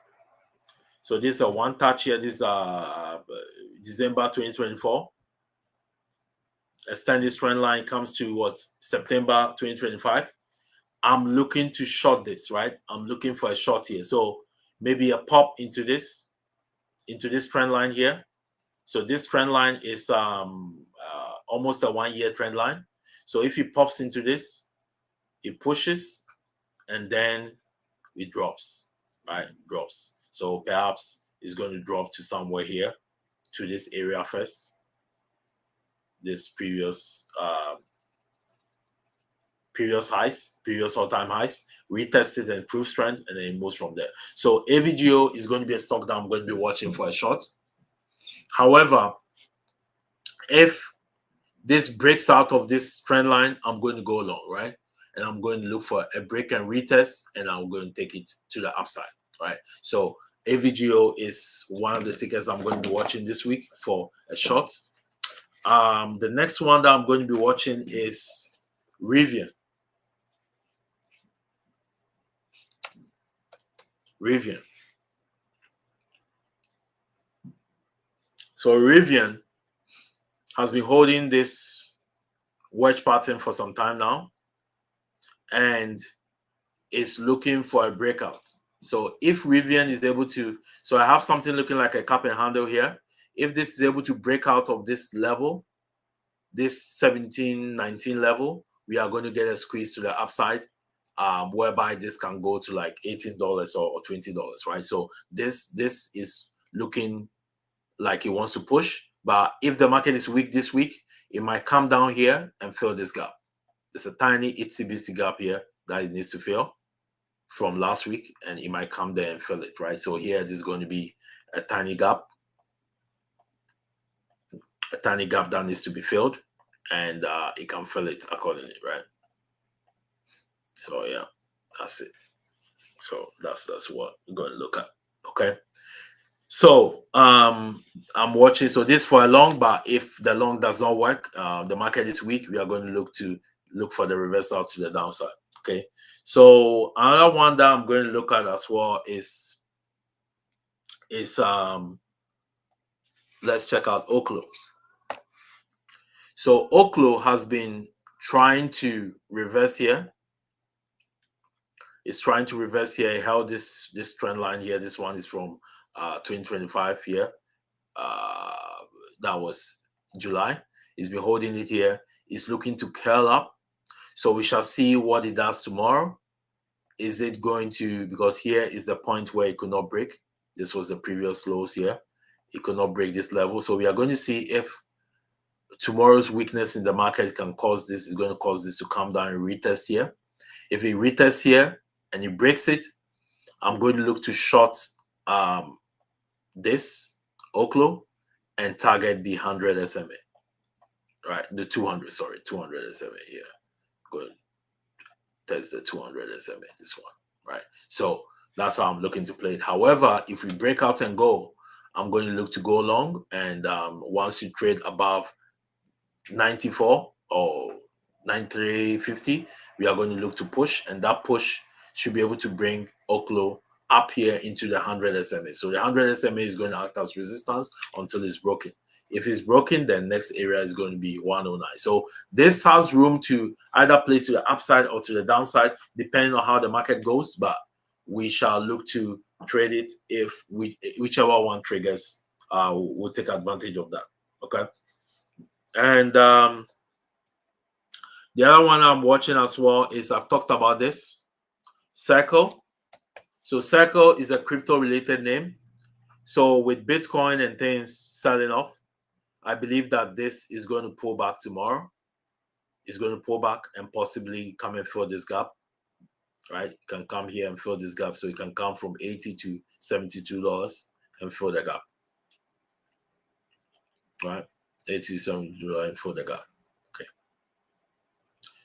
So this is a one touch here. This is December 2024. Extend this trend line comes to what? September 2025. I'm looking to short this, right? I'm looking for a short here. So maybe a pop into this trend line here. So this trend line is almost a 1 year trend line. So if it pops into this, it pushes, and then it drops, right? Drops. So perhaps it's going to drop to somewhere here, to this area first. This previous highs, previous all-time highs, retest it and improve strength, and then it moves from there. So AVGO is going to be a stock that I'm going to be watching for a short. However, if this breaks out of this trend line, I'm going to go long, right? And I'm going to look for a break and retest, and I'm going to take it to the upside, right? So AVGO is one of the tickets I'm going to be watching this week for a short. The next one that I'm going to be watching is Rivian. So Rivian has been holding this wedge pattern for some time now, and is looking for a breakout. So if Rivian is able to, so I have something looking like a cup and handle here. If this is able to break out of this level, this 17-19 level, we are going to get a squeeze to the upside, whereby this can go to like $18 or $20, right? So this is looking like it wants to push, but if the market is weak this week, it might come down here and fill this gap. There's a tiny itsy-bitsy gap here that it needs to fill from last week, and it might come there and fill it, right? So here, this is going to be a tiny gap that needs to be filled, and it can fill it accordingly, right? So yeah, that's it. So that's what we're going to look at. Okay. So I'm watching. So this for a long, but if the long does not work, the market is weak, we are going to look for the reversal to the downside. Okay. So another one that I'm going to look at as well is let's check out Oklo. So Oklo has been trying to reverse here. It's trying to reverse here. It held this trend line here. This one is from 2025 here. That was July. It's been holding it here. It's looking to curl up. So we shall see what it does tomorrow. Is it going to, because here is the point where it could not break. This was the previous lows here. It could not break this level. So we are going to see if tomorrow's weakness in the market can cause this, is going to cause this to come down and retest here. If it retests here and it breaks it, I'm going to look to short this Oklo and target the 100 SMA, right? The 200 SMA here. Go test the 200 SMA, this one, right? So that's how I'm looking to play it. However, if we break out and go, I'm going to look to go long. And once you trade above 94 or 93.50, we are going to look to push, and that push should be able to bring Oklo up here into the 100 SMA. So the 100 SMA is going to act as resistance until it's broken. If it's broken, then next area is going to be 109. So this has room to either play to the upside or to the downside, depending on how the market goes. But we shall look to trade it if whichever one triggers. We'll take advantage of that. Okay. And the other one I'm watching as well is, I've talked about this, Circle. So Circle is a crypto related name. So with Bitcoin and things selling off, I believe that this is going to pull back tomorrow. It's going to pull back and possibly come and fill this gap. Right? It can come here and fill this gap. So it can come from $80 to $72 and fill the gap. Right? $80 to $72 and fill the gap. Okay.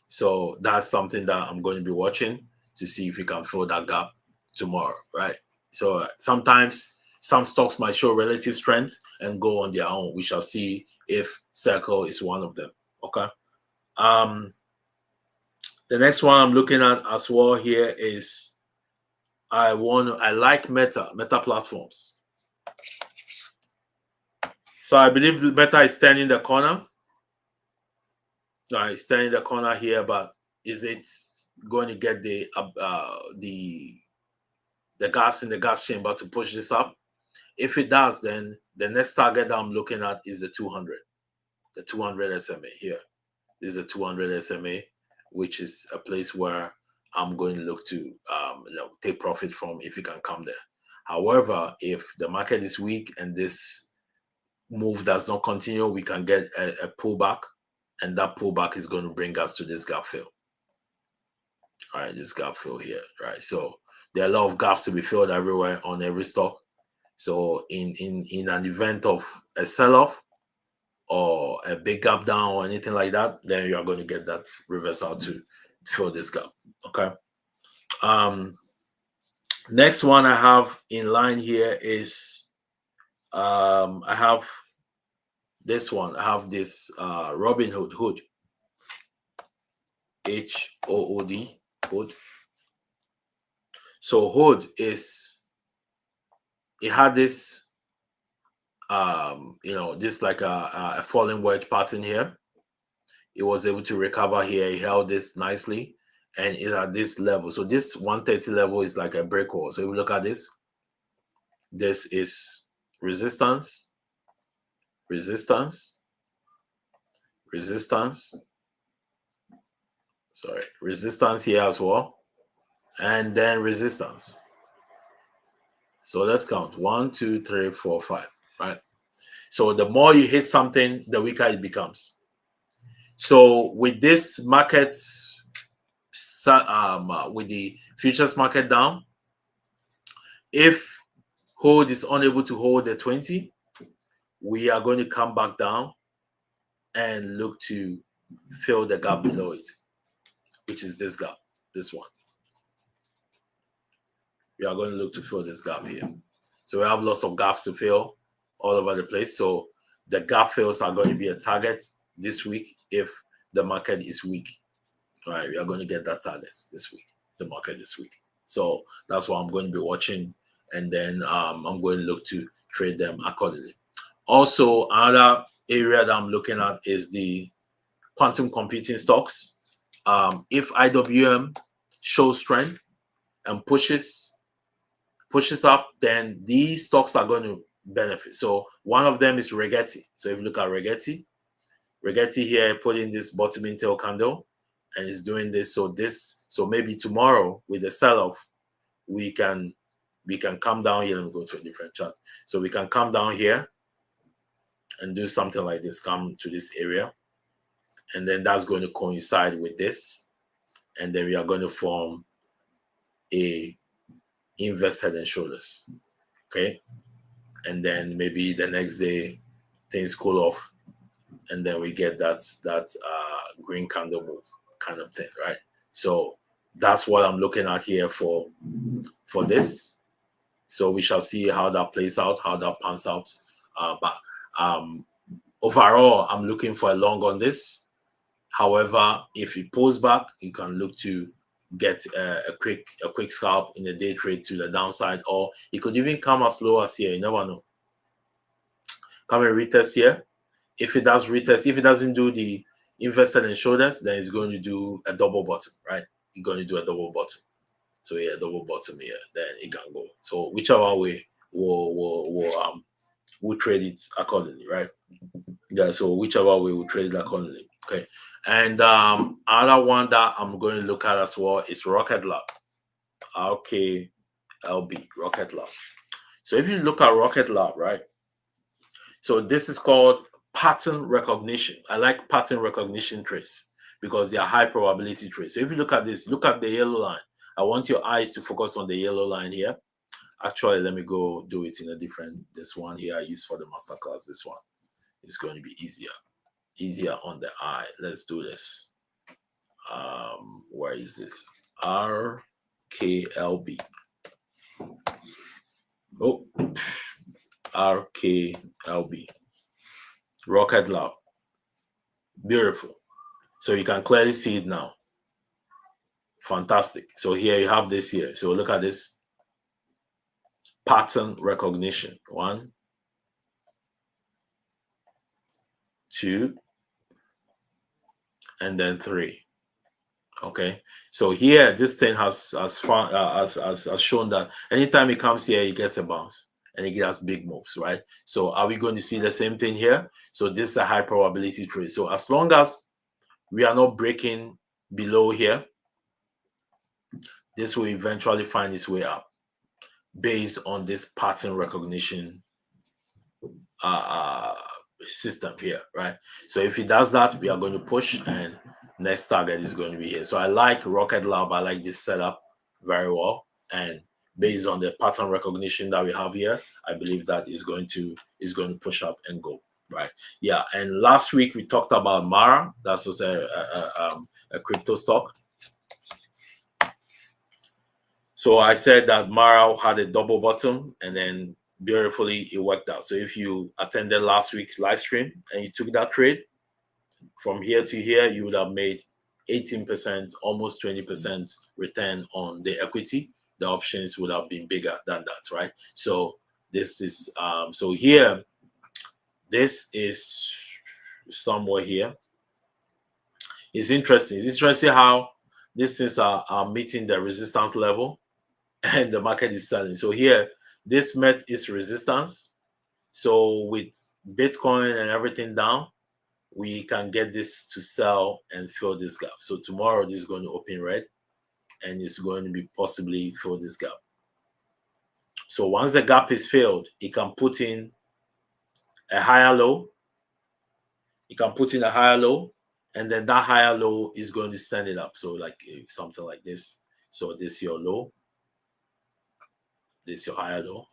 So that's something that I'm going to be watching to see if we can fill that gap tomorrow. Right? So sometimes some stocks might show relative strength and go on their own. We shall see if Circle is one of them. Okay. The next one I'm looking at as well here is I like Meta platforms. So I believe Meta is turning the corner. It's turning the corner here, but is it going to get the gas in the gas chamber to push this up? If it does, then the next target that I'm looking at is the 200 SMA here. This is the 200 SMA, which is a place where I'm going to look to take profit from if it can come there. However, if the market is weak and this move does not continue, we can get a pullback, and that pullback is going to bring us to this gap fill. All right, this gap fill here, right? So there are a lot of gaps to be filled everywhere on every stock. So in an event of a sell-off or a big gap down or anything like that, then you are going to get that reversal to fill this gap. Okay. Next one I have in line here is I have this one. I have this Robinhood, Hood, HOOD, Hood. So Hood is, it had this this like a falling wedge pattern here. It was able to recover here. It held this nicely, and it's at this level. So this 130 level is like a break wall. So if we look at this, this is resistance, resistance, resistance. Sorry, resistance here as well, and then resistance. So let's count 1, 2, 3, 4, 5. Right. So the more you hit something, the weaker it becomes. So with this market, with the futures market down, if hold is unable to hold the 20, we are going to come back down and look to fill the gap below it, which is this gap, this one. We are going to look to fill this gap here. So we have lots of gaps to fill all over the place. So the gap fills are going to be a target this week if the market is weak. All right, we are going to get that target this week, the market this week. So that's what I'm going to be watching, and then I'm going to look to trade them accordingly. Also, another area that I'm looking at is the quantum computing stocks. If IWM shows strength and pushes up, then these stocks are going to benefit. So one of them is Rigetti. So if you look at Rigetti here put in this bottoming tail candle and it's doing this. So maybe tomorrow with the sell-off, we can come down here. Let me go to a different chart. So we can come down here and do something like this, come to this area, and then that's going to coincide with this, and then we are going to form a inverse head and shoulders. Okay, and then maybe the next day things cool off, and then we get that green candle move kind of thing, right? So that's what I'm looking at here for this. So we shall see how that plays out, how that pans out. But overall, I'm looking for a long on this. However, if it pulls back, you can look to get a quick scalp in the day trade to the downside, or it could even come as low as here. You never know. Come and retest here. If it does retest, if it doesn't do the inverse head and shoulders, then it's going to do a double bottom, right? You're going to do a double bottom. So yeah, double bottom here, then it can go. So whichever way we'll trade it accordingly, right? Yeah, so whichever way we trade it accordingly. Okay. And other one that I'm going to look at as well is Rocket Lab. RKLB, Rocket Lab. So if you look at Rocket Lab, right? So this is called pattern recognition. I like pattern recognition trades because they are high probability trades. So if you look at this, look at the yellow line. I want your eyes to focus on the yellow line here. Actually, let me go do it in a different, this one here I use for the masterclass. This one is going to be easier on the eye. Let's do this. Where is this? RKLB. Oh, RKLB. Rocket Lab. Beautiful. So you can clearly see it now. Fantastic. So here you have this here. So look at this. Pattern recognition. 1, 2, and then 3. Okay. So here, this thing has shown that anytime it comes here, it gets a bounce and it gets big moves, right? So are we going to see the same thing here? So this is a high probability trade. So as long as we are not breaking below here, this will eventually find its way up based on this pattern recognition system here, right? So if it does that, we are going to push, and next target is going to be here. So I like Rocket Lab. I like this setup very well, and based on the pattern recognition that we have here, I believe that is going to push up and go, right? Yeah. And last week we talked about Mara. That was a crypto stock. So I said that Mara had a double bottom, and then beautifully it worked out. So if you attended last week's live stream and you took that trade from here to here, you would have made 18%, almost 20% return on the equity. The options would have been bigger than that, right? So this is so here, this is somewhere here. It's interesting. It's interesting how these things are meeting the resistance level and the market is selling. So here, this met its resistance. So with Bitcoin and everything down, we can get this to sell and fill this gap. So tomorrow, this is going to open red, and it's going to be possibly fill this gap. So once the gap is filled, it can put in a higher low. You can put in a higher low, and then that higher low is going to send it up. So like something like this. So this is your low. This is your higher low.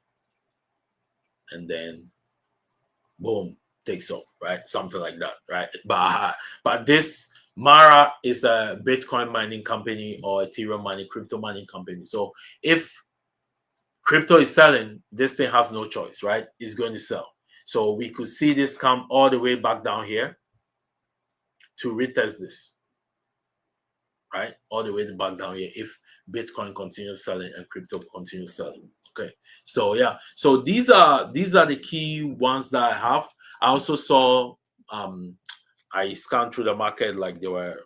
And then boom, takes off, right? Something like that, right? But this Mara is a Bitcoin mining company or Ethereum mining, crypto mining company. So if crypto is selling, this thing has no choice, right? It's going to sell. So we could see this come all the way back down here to retest this, right? All the way back down here if Bitcoin continues selling and crypto continues selling. Okay. So yeah. So these are the key ones that I have. I also saw I scanned through the market, like there were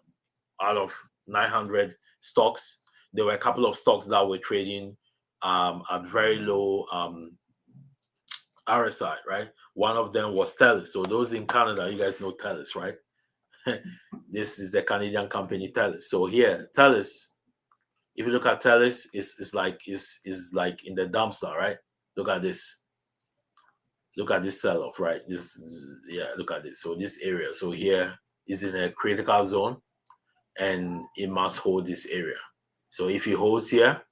out of 900 stocks, there were a couple of stocks that were trading at very low RSI, right? One of them was TELUS. So those in Canada, you guys know TELUS, right? This is the Canadian company TELUS. So here, TELUS, if you look at TELUS, it's like in the dumpster, right? Look at this. Look at this sell-off, right? Look at this. So this area. So here is in a critical zone, and it must hold this area. So if it holds here,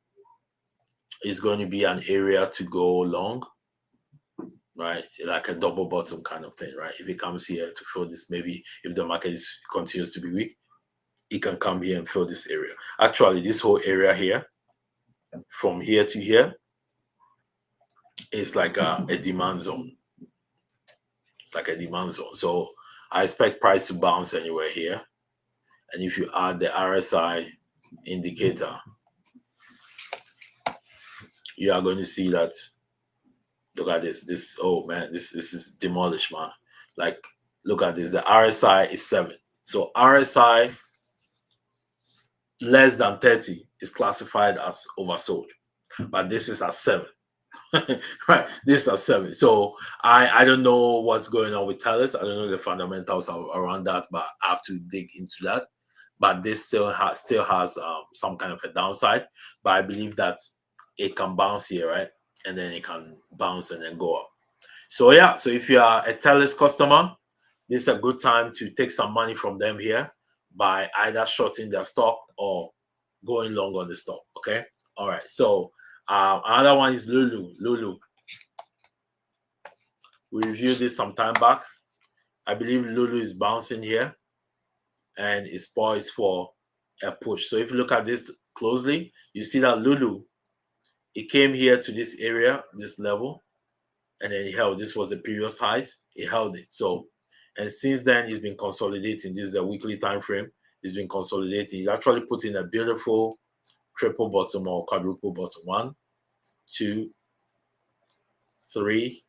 it's going to be an area to go long, right? Like a double bottom kind of thing, right? If it comes here to fill this, maybe if the market continues to be weak, it can come here and fill this area. Actually, this whole area here, from here to here, is like a demand zone. It's like a demand zone. So I expect price to bounce anywhere here. And if you add the RSI indicator, you are going to see that. Look at this. Oh man, this is demolished, man. Like, look at this. The RSI is 7. So RSI less than 30 is classified as oversold, but this is at 7. Right, this is at 7. So I don't know what's going on with tellers. I don't know the fundamentals around that, but I have to dig into that. But this still has some kind of a downside, but I believe that it can bounce here, right, and then it can bounce and then go up. So yeah, so if you are a tellers customer, this is a good time to take some money from them here by either shorting their stock or going long on the stock. Okay, all right. So another one is Lulu. We reviewed this some time back. I believe Lulu is bouncing here and is poised for a push. So if you look at this closely, you see that Lulu, it came here to this area, this level, and then it held. This was the previous highs. It held it. So, and since then, it's been consolidating. This is the weekly time frame. It's been consolidating. It's actually put in a beautiful triple bottom or quadruple bottom. 1, 2, 3,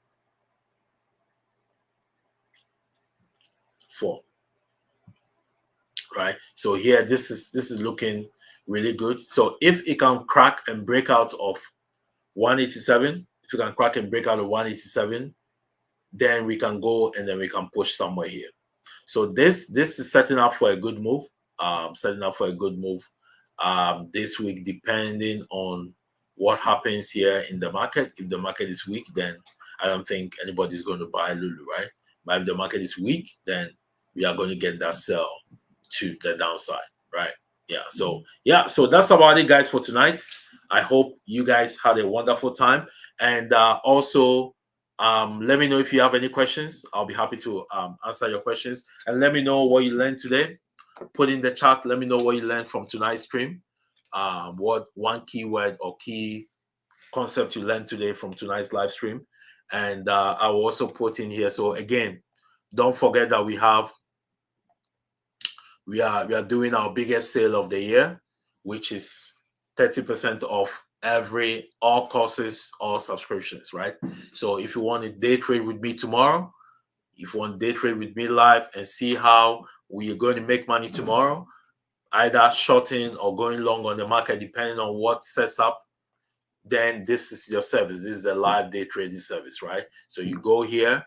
4. Right. So here, this is looking really good. So if it can crack and break out of 187, if you can crack and break out of 187, then we can go and then we can push somewhere here. So this is setting up for a good move. This week, depending on what happens here in the market. If the market is weak, then I don't think anybody's going to buy Lulu, right? But if the market is weak, then we are going to get that sell to the downside, right? So that's about it, guys, for tonight. I hope you guys had a wonderful time, and also let me know if you have any questions. I'll be happy to answer your questions, and let me know what you learned today. Put in the chat. Let me know what you learned from tonight's stream. What one keyword or key concept you learned today from tonight's live stream, and I will also put in here. So again, don't forget that we are doing our biggest sale of the year, which is 30% off all courses, all subscriptions, right? So if you want to day trade with me tomorrow, if you want to day trade with me live and see how we are going to make money tomorrow, either shorting or going long on the market, depending on what sets up, then this is your service. This is the live day trading service, right? So you go here.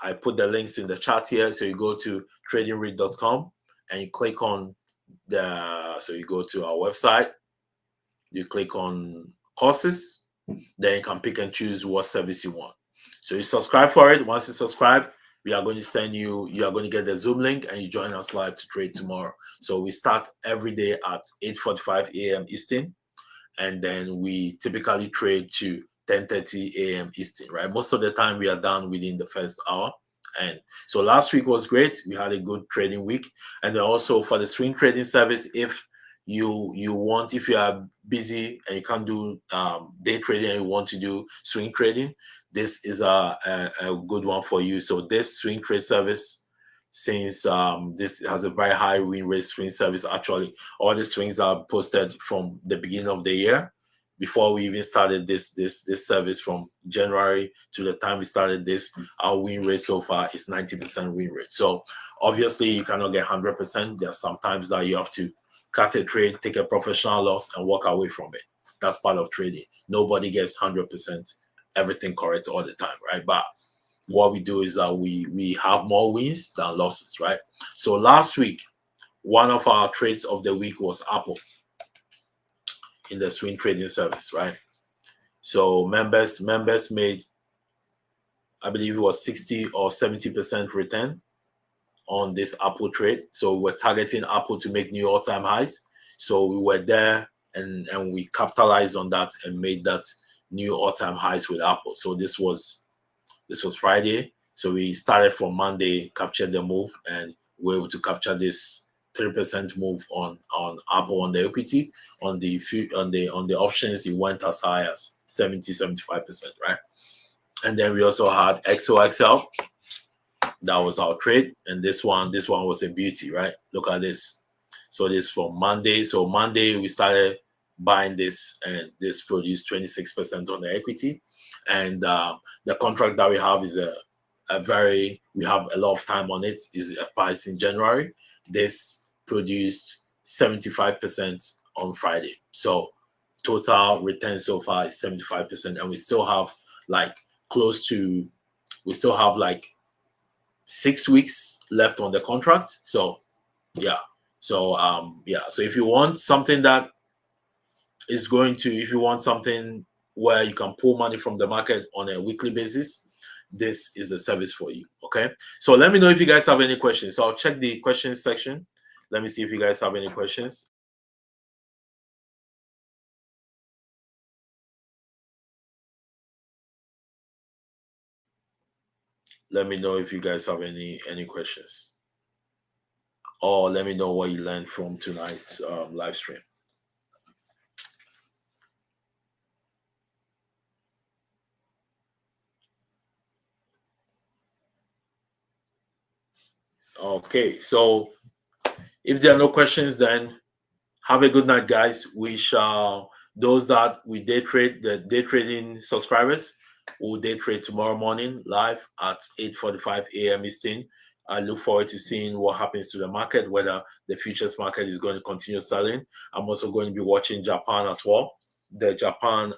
I put the links in the chat here. So you go to tradingread.com and you click on so you go to our website, you click on courses, then you can pick and choose what service you want. So you subscribe for it. Once you subscribe, we are going to send you are going to get the Zoom link and you join us live to trade tomorrow. So we start every day at 8:45 a.m. Eastern, and then we typically trade to 10:30 a.m. Eastern, right? Most of the time we are done within the first hour. And so last week was great. We had a good trading week. And then also for the swing trading service, if you are busy and you can't do day trading and you want to do swing trading, this is a good one for you. So this swing trade service, since this has a very high win rate swing service, actually all the swings are posted from the beginning of the year. Before we even started this service, from January to the time we started this, our win rate so far is 90% win rate. So obviously you cannot get 100%. There are some times that you have to cut a trade, take a professional loss, and walk away from it. That's part of trading. Nobody gets 100% everything correct all the time, right? But what we do is that we have more wins than losses, right? So last week, one of our trades of the week was Apple in the swing trading service, right? So members made, I believe it was 60 or 70% return on this Apple trade. So we were targeting Apple to make new all-time highs. So we were there and we capitalized on that and made that new all-time highs with Apple. So this was Friday. So we started from Monday, captured the move, and we were able to capture this 3% move on Apple on the equity. On the options, it went as high as 75%, right? And then we also had XOXL. That was our trade, and this one was a beauty, right? Look at this. So this from Monday. So Monday we started buying this, and this produced 26% on the equity. And the contract that we have is we have a lot of time on it. Is priced in January. This produced 75% on Friday. So total return so far is 75%, and we still have like we still have like 6 weeks left on the contract. So yeah. So so if you want something that is going to, if you want something where you can pull money from the market on a weekly basis, this is the service for you. Okay. So let me know if you guys have any questions. So I'll check the questions section. Let me see if you guys have any questions. Let me know if you guys have any questions, or let me know what you learned from tonight's live stream. Okay, so if there are no questions, then have a good night, guys. We shall, those that we day trade, the day trading subscribers, will day trade tomorrow morning live at 8:45 a.m. Eastern. I look forward to seeing what happens to the market, whether the futures market is going to continue selling. I'm also going to be watching Japan as well, the Japan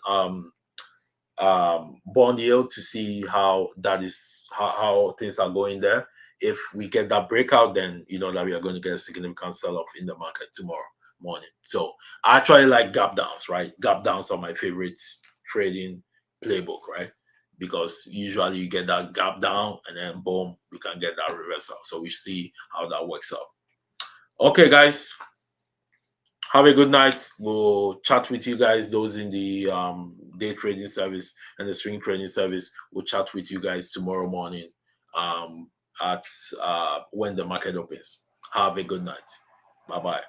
bond yield, to see how that is, how things are going there. If we get that breakout, then you know that we are going to get a significant sell-off in the market tomorrow morning. So I actually like gap downs, right? Gap downs are my favorite trading playbook, right? Because usually you get that gap down and then boom, we can get that reversal. So we see how that works out. Okay, guys. Have a good night. We'll chat with you guys, those in the day trading service and the swing trading service. We'll chat with you guys tomorrow morning at when the market opens. Have a good night. Bye-bye.